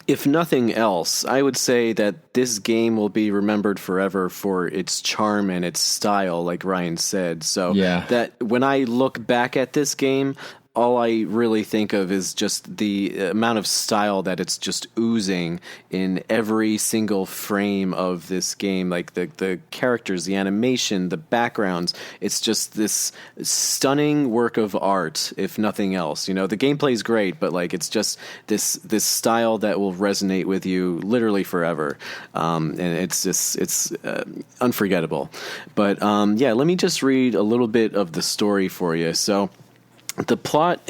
[SPEAKER 2] if nothing else, I would say that this game will be remembered forever for its charm and its style, like Ryan said. So that when I look back at this game, all I really think of is just the amount of style that it's just oozing in every single frame of this game. Like the characters, the animation, the backgrounds. It's just this stunning work of art, if nothing else. The gameplay is great, but like it's just this style that will resonate with you literally forever. And it's unforgettable. But let me just read a little bit of the story for you. So the plot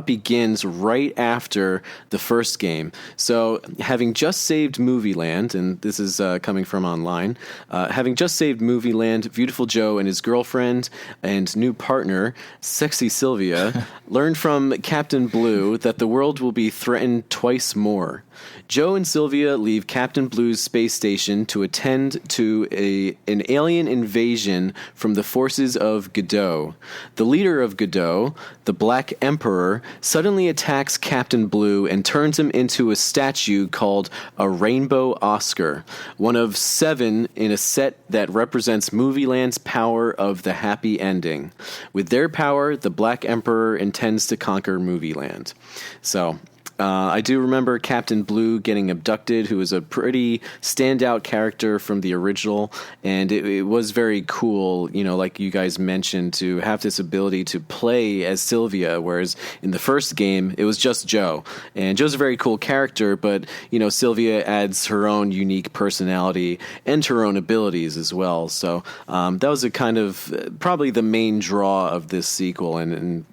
[SPEAKER 2] begins right after the first game. So, having just saved Movie Land, and this is coming from online, having just saved Movie Land, Viewtiful Joe and his girlfriend and new partner, Sexy Sylvia, learned from Captain Blue that the world will be threatened twice more. Joe and Sylvia leave Captain Blue's space station to attend to an alien invasion from the forces of Godot. The leader of Godot, the Black Emperor, suddenly attacks Captain Blue and turns him into a statue called a Rainbow Oscar, one of 7 in a set that represents Movieland's power of the happy ending. With their power, the Black Emperor intends to conquer Movieland. So I do remember Captain Blue getting abducted, who was a pretty standout character from the original, and it was very cool, like you guys mentioned, to have this ability to play as Sylvia, whereas in the first game, it was just Joe. And Joe's a very cool character, but, Sylvia adds her own unique personality and her own abilities as well. So that was a kind of probably the main draw of this sequel and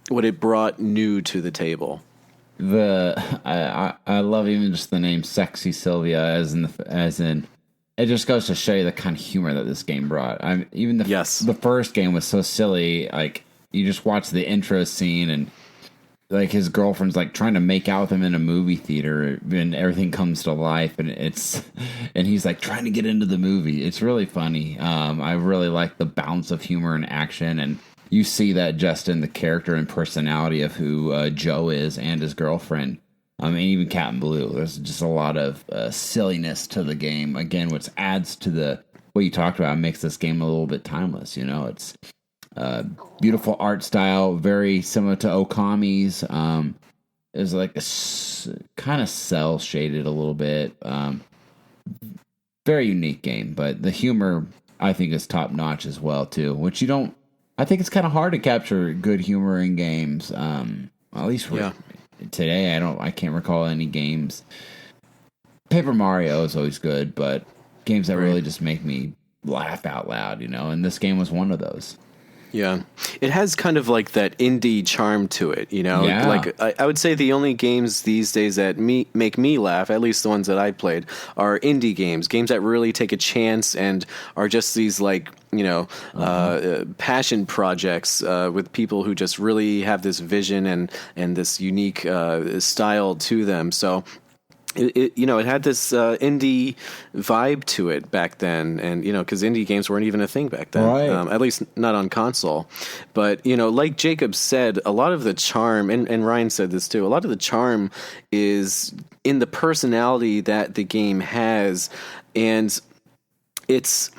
[SPEAKER 2] what it brought new to the table.
[SPEAKER 1] I love even just the name Sexy Sylvia as in it just goes to show you the kind of humor that this game brought. Even the first game was so silly, like you just watch the intro scene and like his girlfriend's like trying to make out with him in a movie theater and everything comes to life and he's like trying to get into the movie. It's really funny. I really like the balance of humor and action, and you see that just in the character and personality of who Joe is and his girlfriend. And even Captain Blue. There's just a lot of silliness to the game. Again, which adds to what you talked about, makes this game a little bit timeless. Beautiful art style, very similar to Okami's. It's like a kind of cell shaded a little bit. Very unique game, but the humor I think is top notch as well too. Which you don't. I think it's kind of hard to capture good humor in games. At least today, I can't recall any games. Paper Mario is always good, but games that really just make me laugh out loud, and this game was one of those.
[SPEAKER 2] Yeah. It has kind of like that indie charm to it,
[SPEAKER 1] Yeah.
[SPEAKER 2] Like I would say the only games these days that make me laugh, at least the ones that I played, are indie games that really take a chance and are just these like, passion projects with people who just really have this vision and this unique style to them. So it had this indie vibe to it back then, and because indie games weren't even a thing back then,
[SPEAKER 1] right.
[SPEAKER 2] At least not on console. But like Jacob said, a lot of the charm, and Ryan said this too, a lot of the charm is in the personality that the game has, and it's.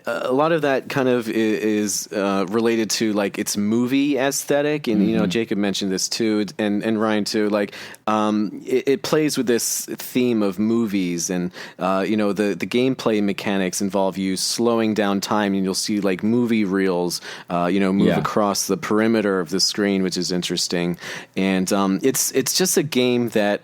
[SPEAKER 2] A lot of that kind of is related to like its movie aesthetic, and Jacob mentioned this too, and Ryan too. Like, it plays with this theme of movies, and the gameplay mechanics involve you slowing down time, and you'll see like movie reels, move across the perimeter of the screen, which is interesting, and it's just a game that.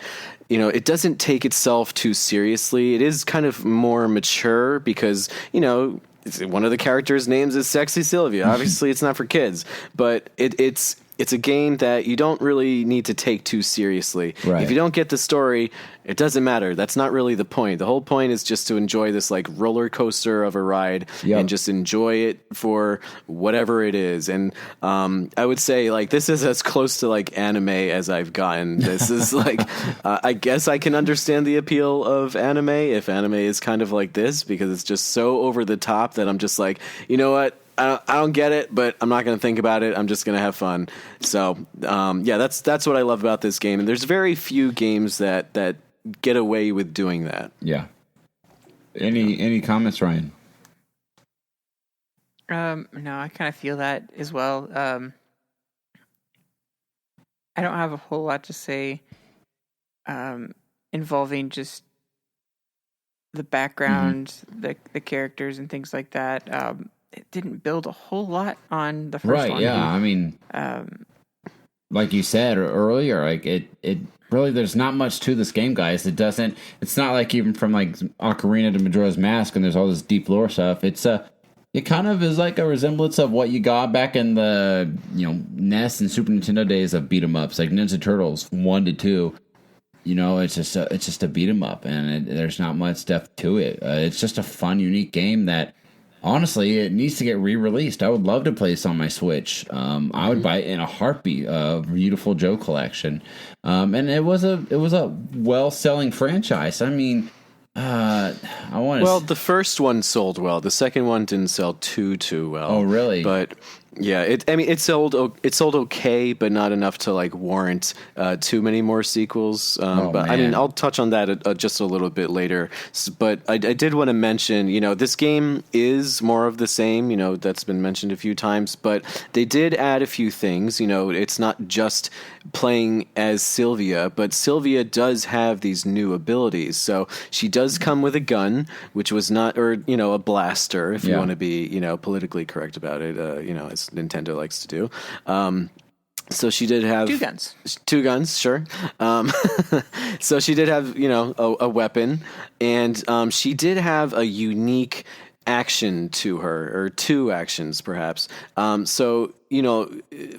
[SPEAKER 2] It doesn't take itself too seriously. It is kind of more mature because, one of the characters' names is Sexy Sylvia. Obviously, it's not for kids, but it's a game that you don't really need to take too seriously.
[SPEAKER 1] Right.
[SPEAKER 2] If you don't get the story, it doesn't matter. That's not really the point. The whole point is just to enjoy this like roller coaster of a ride and just enjoy it for whatever it is. And I would say like this is as close to like anime as I've gotten. This is like I guess I can understand the appeal of anime if anime is kind of like this because it's just so over the top that I'm just like, you know what? I don't get it, but I'm not going to think about it. I'm just going to have fun. So, that's what I love about this game. And there's very few games that get away with doing that.
[SPEAKER 1] Yeah. Any comments, Ryan?
[SPEAKER 3] No, I kind of feel that as well. I don't have a whole lot to say involving just the background, the characters, and things like that. It didn't build a whole lot on the first one.
[SPEAKER 1] Right, yeah. I mean, like you said earlier, like it really, there's not much to this game, guys. It's not like even from like Ocarina to Majora's Mask and there's all this deep lore stuff. It kind of is like a resemblance of what you got back in the, NES and Super Nintendo days of beat 'em ups, like Ninja Turtles 1 to 2. It's just a beat 'em up and there's not much depth to it. It's just a fun, unique game that, honestly, it needs to get re-released. I would love to play this on my Switch. I would buy it in a heartbeat. Viewtiful Joe collection, and it was a well-selling franchise. I mean,
[SPEAKER 2] the first one sold well. The second one didn't sell too well.
[SPEAKER 1] Oh, really?
[SPEAKER 2] But yeah, it sold okay, but not enough to like warrant too many more sequels. But man. I mean, I'll touch on that just a little bit later. But I did want to mention, this game is more of the same. That's been mentioned a few times, but they did add a few things. It's not just playing as Sylvia, but Sylvia does have these new abilities. So she does come with a gun, which was not, or a blaster, if you want to be, politically correct about it. As Nintendo likes to do. So she did have two guns, sure. So she did have, a weapon, and she did have a unique action to her, or two actions perhaps. So,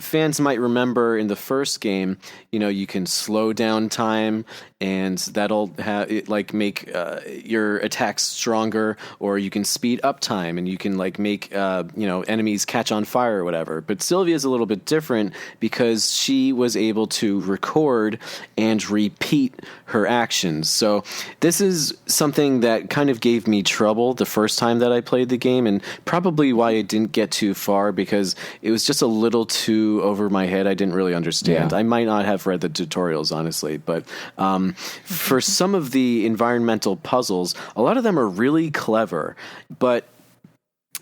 [SPEAKER 2] fans might remember in the first game, you can slow down time, and that'll make your attacks stronger, or you can speed up time, and you can make enemies catch on fire or whatever. But Sylvia's a little bit different because she was able to record and repeat her actions. So this is something that kind of gave me trouble the first time that I played the game, and probably why I didn't get too far, because it was just a little too over my head. I didn't really understand. I might not have read the tutorials, honestly, but for some of the environmental puzzles, a lot of them are really clever, but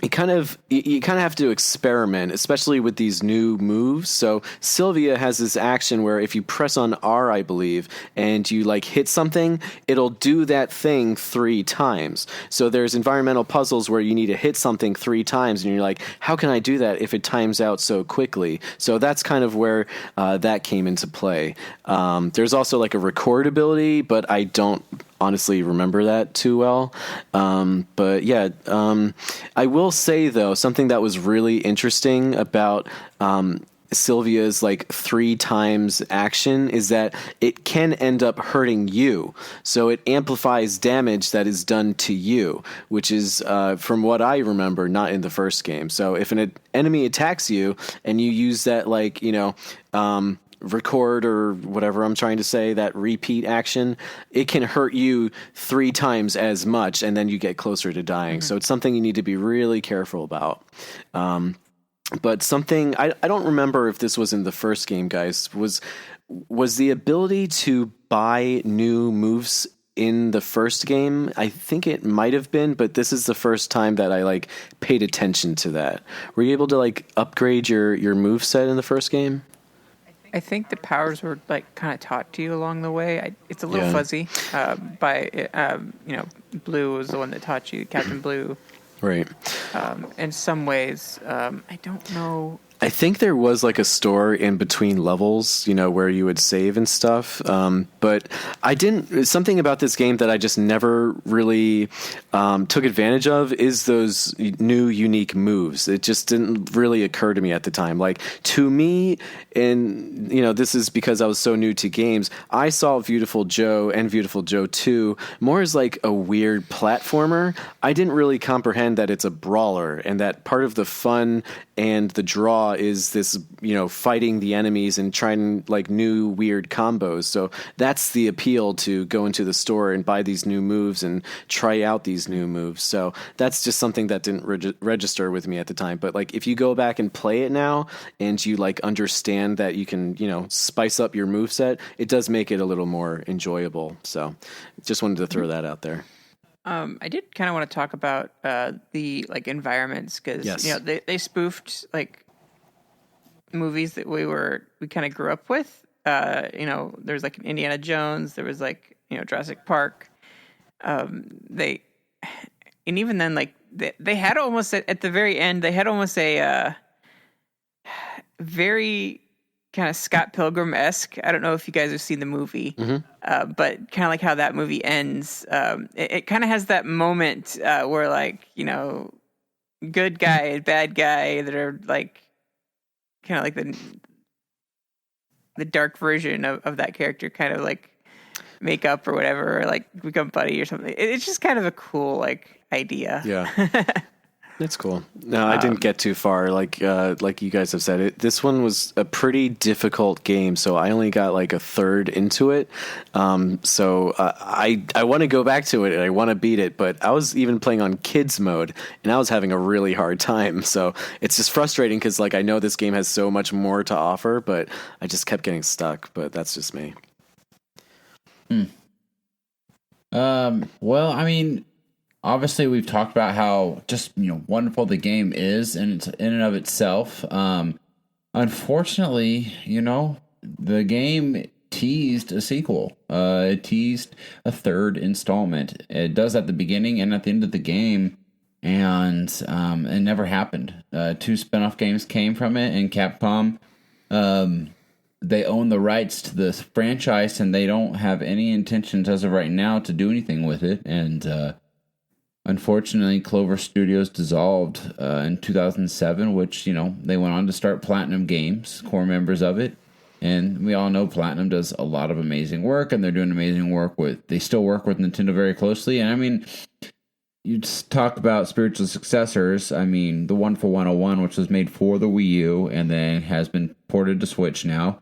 [SPEAKER 2] you kind of have to experiment, especially with these new moves. So Sylvia has this action where if you press on R, I believe, and you like hit something, it'll do that thing 3 times. So there's environmental puzzles where you need to hit something 3 times, and you're like, how can I do that if it times out so quickly? So that's kind of where that came into play. There's also like a record ability, but I don't honestly remember that too well. But yeah, I will say though, something that was really interesting about Sylvia's like 3 times action is that it can end up hurting you. So it amplifies damage that is done to you, which is, from what I remember, not in the first game. So if an enemy attacks you and you use that, like, record or whatever I'm trying to say, that repeat action, it can hurt you 3 times as much, and then you get closer to dying. So it's something you need to be really careful about. But something I don't remember if this was in the first game, guys, was the ability to buy new moves in the first game. I think it might have been, but this is the first time that I like paid attention to that. Were you able to like upgrade your moveset in the first game?
[SPEAKER 3] I think the powers were like kind of taught to you along the way. It's a little fuzzy. Blue was the one that taught you, Captain Blue.
[SPEAKER 2] Right.
[SPEAKER 3] In some ways, I don't know.
[SPEAKER 2] I think there was like a store in between levels, where you would save and stuff. But something about this game that I just never really took advantage of is those new unique moves. It just didn't really occur to me at the time. Like, to me, and this is because I was so new to games, I saw Viewtiful Joe and Viewtiful Joe 2 more as like a weird platformer. I didn't really comprehend that it's a brawler, and that part of the fun and the draw is this, fighting the enemies and trying like new weird combos. So that's the appeal to go into the store and buy these new moves and try out these new moves. So that's just something that didn't register with me at the time. But like, if you go back and play it now and you like understand that you can, spice up your moveset, it does make it a little more enjoyable. So just wanted to throw that out there.
[SPEAKER 3] I did kind of want to talk about the like environments, because they spoofed like movies that we kind of grew up with. There's like an Indiana Jones, there was like Jurassic Park. And even then, like they had almost at the very end, they had almost a very kind of Scott Pilgrim-esque. I don't know if you guys have seen the movie, but kind of like how that movie ends. It kind of has that moment where like, good guy and bad guy that are like kind of like the dark version of that character kind of like make up or whatever, or like become buddy or something. It's just kind of a cool like idea.
[SPEAKER 2] Yeah. That's cool. No, I didn't get too far. Like you guys have said, this one was a pretty difficult game, so I only got like a third into it. So I want to go back to it and I want to beat it, but I was even playing on kids mode and I was having a really hard time. So it's just frustrating because like I know this game has so much more to offer, but I just kept getting stuck. But that's just me.
[SPEAKER 1] Well, I mean, obviously, we've talked about how just wonderful the game is, and it's in and of itself. Unfortunately, the game teased a sequel. It teased a third installment. It does at the beginning and at the end of the game, and it never happened. 2 spin-off games came from it, and Capcom, they own the rights to this franchise, and they don't have any intentions as of right now to do anything with it. And unfortunately, Clover Studios dissolved in 2007, which, they went on to start Platinum Games, core members of it. And we all know Platinum does a lot of amazing work, and they're doing amazing work they still work with Nintendo very closely. And I mean, you just talk about spiritual successors. I mean, the Wonderful 101, which was made for the Wii U and then has been ported to Switch now.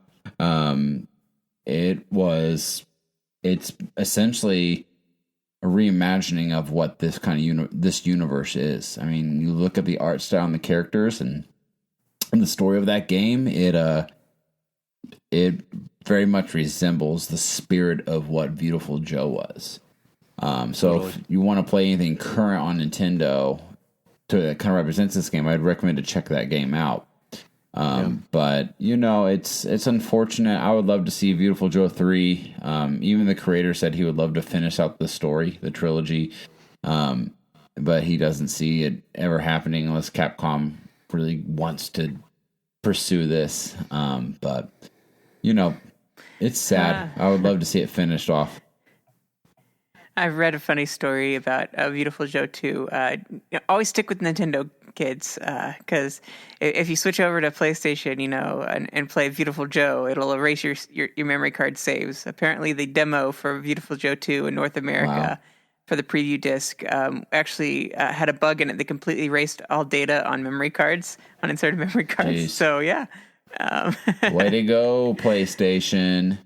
[SPEAKER 1] It's essentially a reimagining of what this kind of this universe is. I mean, you look at the art style and the characters and the story of that game, it very much resembles the spirit of what Viewtiful Joe was. So if you want to play anything current on Nintendo, that kind of represents this game, I'd recommend to check that game out. But it's unfortunate. I would love to see Viewtiful Joe 3. Even the creator said he would love to finish out the story, the trilogy. But he doesn't see it ever happening unless Capcom really wants to pursue this. But it's sad. I would love to see it finished off.
[SPEAKER 3] I've read a funny story about Viewtiful Joe 2. Always stick with Nintendo, kids, because if you switch over to PlayStation, and play Viewtiful Joe, it'll erase your memory card saves. Apparently, the demo for Viewtiful Joe 2 in North America for the preview disc actually had a bug in it that completely erased all data on memory cards, on inserted memory cards.
[SPEAKER 1] Jeez.
[SPEAKER 3] So, yeah.
[SPEAKER 1] Way to go, PlayStation.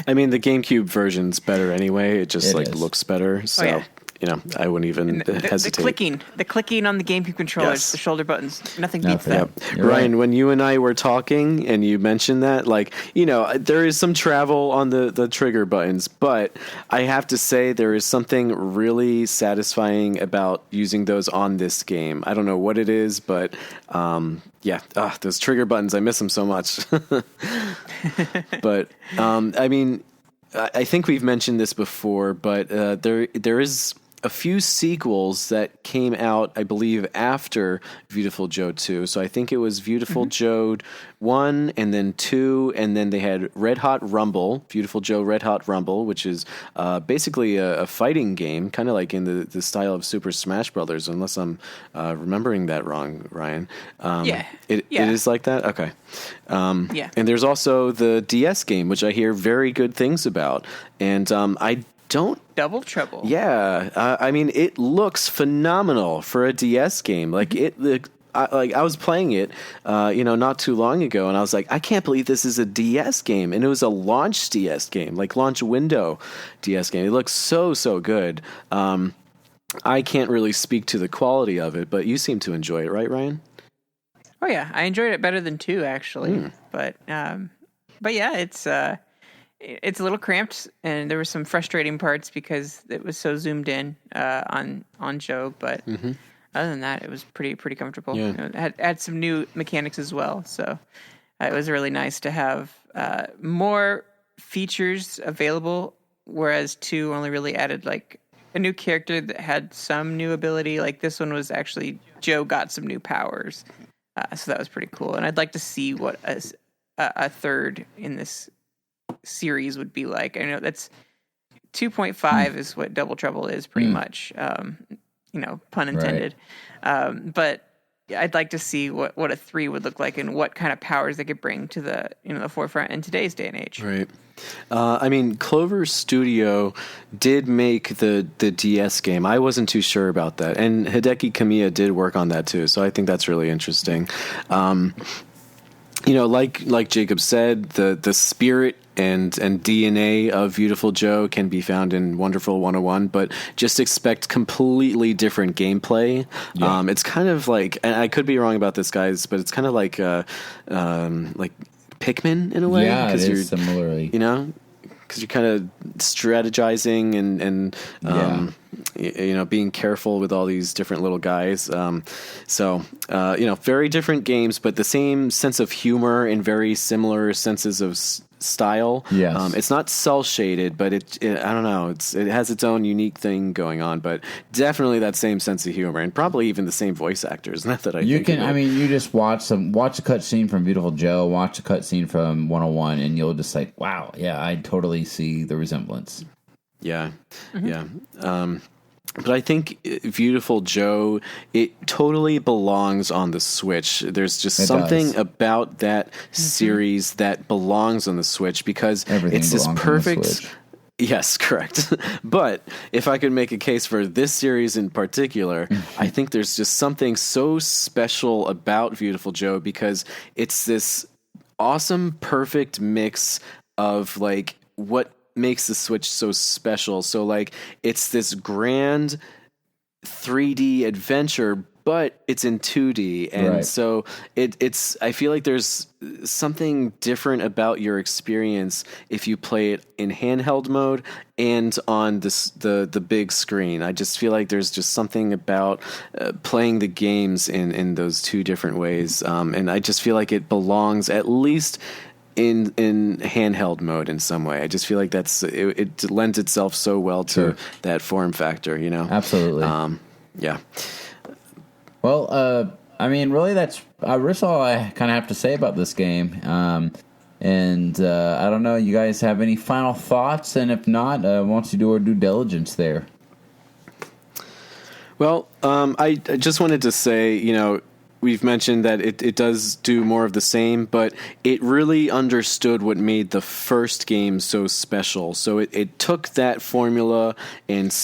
[SPEAKER 2] I mean, the GameCube version's better anyway. It just
[SPEAKER 1] It is.
[SPEAKER 2] looks better. So, I wouldn't even hesitate.
[SPEAKER 3] The clicking on the GameCube controllers,
[SPEAKER 2] Yes.
[SPEAKER 3] the shoulder buttons, nothing beats that.
[SPEAKER 1] You're
[SPEAKER 2] Ryan,
[SPEAKER 1] right.
[SPEAKER 2] when you and I were talking and you mentioned that, there is some travel on the trigger buttons, but I have to say there is something really satisfying about using those on this game. I don't know what it is, but those trigger buttons, I miss them so much. But I think we've mentioned this before, but there is a few sequels that came out, I believe, after Viewtiful Joe 2. So I think it was Viewtiful Joe 1 and then 2, and then they had Red Hot Rumble, Viewtiful Joe Red Hot Rumble, which is basically a fighting game, kind of like in the style of Super Smash Brothers, unless I'm remembering that wrong, Ryan. It is like that? Okay.
[SPEAKER 3] Yeah.
[SPEAKER 2] And there's also the DS game, which I hear very good things about. And I don't...
[SPEAKER 3] Double Trouble.
[SPEAKER 2] Yeah. It looks phenomenal for a DS game. I was playing it, not too long ago, and I was like, I can't believe this is a DS game. And it was a launch DS game, like launch window DS game. It looks so, so good. I can't really speak to the quality of it, but you seem to enjoy it, right, Ryan?
[SPEAKER 3] Oh yeah, I enjoyed it better than 2 actually. But yeah, it's a little cramped, and there were some frustrating parts because it was so zoomed in on Joe. But other than that, it was pretty comfortable.
[SPEAKER 2] Yeah.
[SPEAKER 3] It had some new mechanics as well, so it was really nice to have more features available. Whereas 2 only really added like a new character that had some new ability. Like this one was actually Joe got some new powers, so that was pretty cool. And I'd like to see what a third in this series would be like. I know that's 2.5 is what Double Trouble is pretty much, pun intended. Right. But I'd like to see what a 3 would look like and what kind of powers they could bring to the the forefront in today's day and age.
[SPEAKER 2] Right. Clover Studio did make the DS game. I wasn't too sure about that. And Hideki Kamiya did work on that too. So I think that's really interesting. Like Jacob said, the spirit and DNA of Viewtiful Joe can be found in Wonderful 101, but just expect completely different gameplay. Yeah. It's kind of like, and I could be wrong about this, guys, but it's kind of like Pikmin in a way.
[SPEAKER 1] Yeah, it is similarly.
[SPEAKER 2] Because you're kind of strategizing and being careful with all these different little guys. Very different games, but the same sense of humor and very similar senses of style.
[SPEAKER 1] Yes.
[SPEAKER 2] It's not cel shaded, but it I don't know. It has its own unique thing going on, but definitely that same sense of humor and probably even the same voice actors. Not that you
[SPEAKER 1] just watch a cutscene from Viewtiful Joe, watch a cutscene from 101, and you'll just like, wow, yeah, I totally see the resemblance.
[SPEAKER 2] Yeah, yeah. But I think Viewtiful Joe, it totally belongs on the Switch. There's just something about that series that belongs on the Switch because it's this perfect. Yes, correct. But if I could make a case for this series in particular, I think there's just something so special about Viewtiful Joe because it's this awesome, perfect mix of like what makes the Switch so special. So like it's this grand 3D adventure, but it's in 2D, and
[SPEAKER 1] Right.
[SPEAKER 2] so it's. I feel like there's something different about your experience if you play it in handheld mode and on the big screen. I just feel like there's just something about playing the games in those two different ways, and I just feel like it belongs at least in handheld mode in some way. I just feel like it lends itself so well to that form factor, you know?
[SPEAKER 1] Absolutely.
[SPEAKER 2] Yeah.
[SPEAKER 1] Well, I mean, really, that's all I kind of have to say about this game. And I don't know, you guys have any final thoughts? And if not, why don't you do our due diligence there?
[SPEAKER 2] Well, I just wanted to say, you know, we've mentioned that it does do more of the same, but it really understood what made the first game so special. So it took that formula and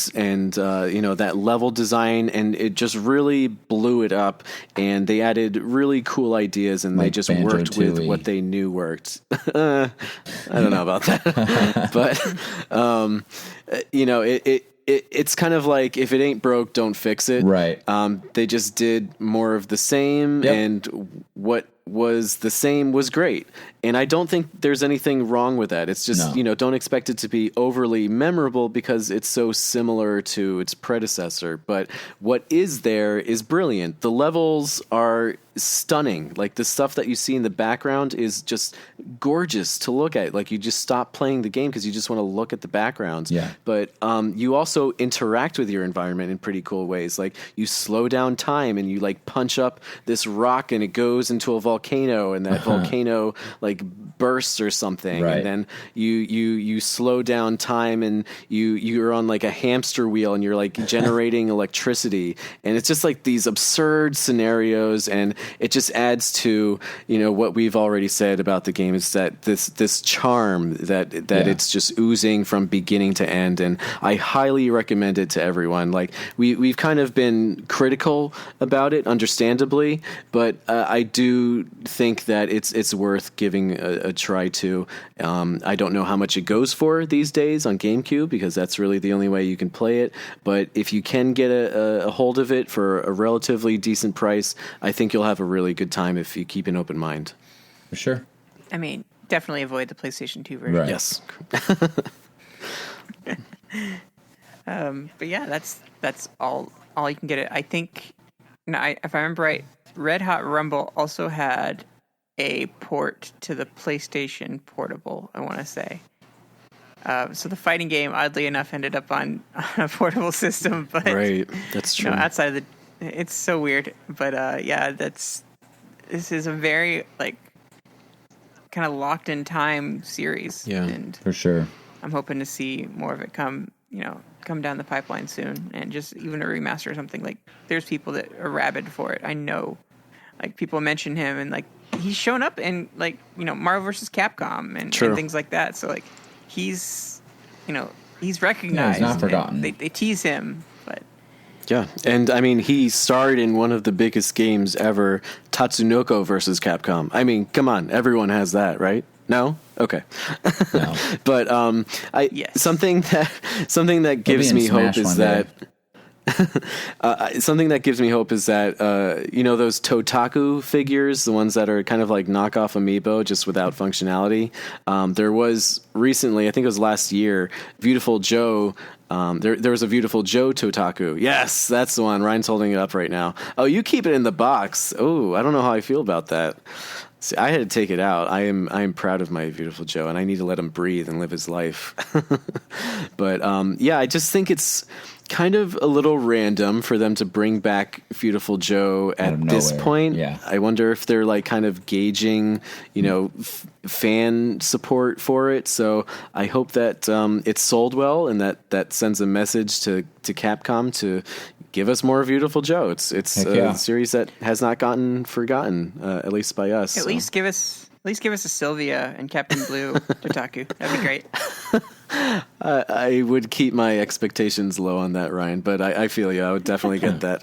[SPEAKER 2] you know, that level design, and it just really blew it up. And they added really cool ideas, and
[SPEAKER 1] Like
[SPEAKER 2] they just
[SPEAKER 1] Banjo-Tooie.
[SPEAKER 2] worked with what they knew worked. I don't know about that, but you know, it's kind of like, if it ain't broke, don't fix it.
[SPEAKER 1] Right.
[SPEAKER 2] They just did more of the same,
[SPEAKER 1] Yep.
[SPEAKER 2] and what was the same was great. And I don't think there's anything wrong with that. It's just,
[SPEAKER 1] No.
[SPEAKER 2] you know, don't expect it to be overly memorable because it's so similar to its predecessor. But what is there is brilliant. The levels are stunning. Like, the stuff that you see in the background is just gorgeous to look at. Like, you just stop playing the game because you just want to look at the backgrounds.
[SPEAKER 1] Yeah.
[SPEAKER 2] But you also interact with your environment in pretty cool ways. Like, you slow down time and you like punch up this rock and it goes into a volcano, and that volcano like bursts or something.
[SPEAKER 1] Right.
[SPEAKER 2] And then you slow down time and you're on like a hamster wheel and you're like generating electricity. And it's just like these absurd scenarios, and it just adds to, you know, what we've already said about the game, is that this charm that it's just oozing from beginning to end. And I highly recommend it to everyone. Like, we've kind of been critical about it, understandably, but I do think that it's worth giving a try to. I don't know how much it goes for these days on GameCube, because that's really the only way you can play it. But if you can get a hold of it for a relatively decent price, I think you'll have a really good time if you keep an open mind.
[SPEAKER 1] For sure.
[SPEAKER 3] I mean, definitely avoid the PlayStation 2 version.
[SPEAKER 1] Right.
[SPEAKER 2] Yes.
[SPEAKER 3] But yeah, that's all you can get it. I think, if I remember right, Red Hot Rumble also had a port to the PlayStation Portable, I want to say. So the fighting game, oddly enough, ended up on a portable system. But
[SPEAKER 2] Right. That's true.
[SPEAKER 3] outside of it's so weird. But yeah, this is a very like kind of locked in time series.
[SPEAKER 2] Yeah.
[SPEAKER 3] And
[SPEAKER 1] For sure.
[SPEAKER 3] I'm hoping to see more of it come down the pipeline soon, and just even a remaster or something. Like, there's people that are rabid for it. I know, like, people mention him, and like, he's shown up in, like, you know, Marvel vs. Capcom and things like that. So like, he's recognized.
[SPEAKER 1] Yeah, he's not forgotten.
[SPEAKER 3] They tease him, but
[SPEAKER 2] Yeah, and I mean, he starred in one of the biggest games ever, Tatsunoko versus Capcom. I mean, come on, everyone has that, right? No? Okay.
[SPEAKER 1] No.
[SPEAKER 2] But
[SPEAKER 3] Yes.
[SPEAKER 2] something that gives
[SPEAKER 1] in
[SPEAKER 2] me
[SPEAKER 1] Smash
[SPEAKER 2] hope is
[SPEAKER 1] one
[SPEAKER 2] that
[SPEAKER 1] day.
[SPEAKER 2] something that gives me hope is that you know, those Totaku figures, the ones that are kind of like knockoff amiibo, just without functionality. There was recently, I think it was last year, Viewtiful Joe. There was a Viewtiful Joe Totaku. Yes, that's the one. Ryan's holding it up right now. Oh, you keep it in the box. Oh, I don't know how I feel about that. See, I had to take it out. I am proud of my Viewtiful Joe, and I need to let him breathe and live his life. But yeah, I just think it's kind of a little random for them to bring back Viewtiful Joe
[SPEAKER 1] Out
[SPEAKER 2] at
[SPEAKER 1] of
[SPEAKER 2] this
[SPEAKER 1] nowhere.
[SPEAKER 2] point.
[SPEAKER 1] Yeah.
[SPEAKER 2] I wonder if they're like kind of gauging, you know, fan support for it. So I hope that it's sold well, and that sends a message to Capcom to give us more Viewtiful Joe. It's
[SPEAKER 1] Heck yeah.
[SPEAKER 2] a series that has not gotten forgotten, at least by us.
[SPEAKER 3] at least give us a Sylvia and Captain Blue Totaku. That'd be great.
[SPEAKER 2] I would keep my expectations low on that, Ryan, but I feel you. I would definitely get that.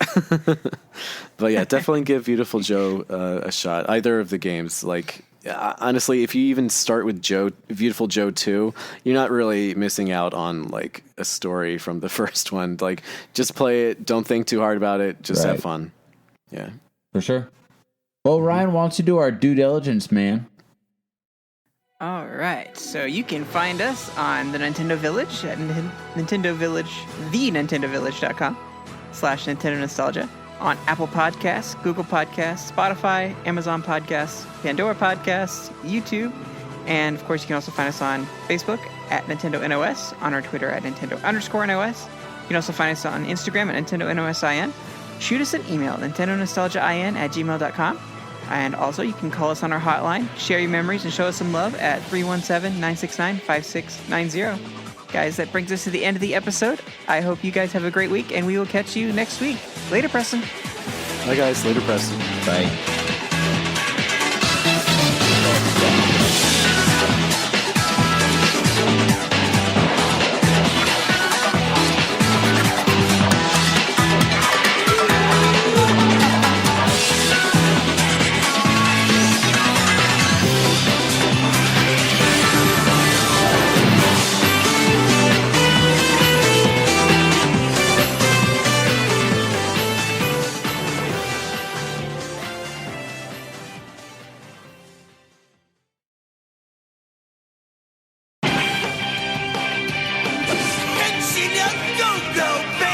[SPEAKER 2] But yeah, definitely give Viewtiful Joe a shot. Either of the games. Like, honestly, if you even start with Viewtiful Joe 2, you're not really missing out on like a story from the first one. Like, just play it. Don't think too hard about it. Just
[SPEAKER 1] Right.
[SPEAKER 2] have fun. Yeah.
[SPEAKER 1] For sure. Well, Ryan, why don't you do our due diligence, man?
[SPEAKER 3] All right, so you can find us on the Nintendo Village at Nintendo Village, thenintendovillage.com/Nintendo Nostalgia, on Apple Podcasts, Google Podcasts, Spotify, Amazon Podcasts, Pandora Podcasts, YouTube, and of course you can also find us on Facebook at Nintendo NOS, on our Twitter at Nintendo_NOS. You can also find us on Instagram at Nintendo NOSIN. Shoot us an email, nintendonostalgiain@gmail.com. And also, you can call us on our hotline, share your memories, and show us some love at 317-969-5690. Guys, that brings us to the end of the episode. I hope you guys have a great week, and we will catch you next week. Later, Preston.
[SPEAKER 2] Bye, guys. Later, Preston.
[SPEAKER 1] Bye.
[SPEAKER 5] Go, go, baby!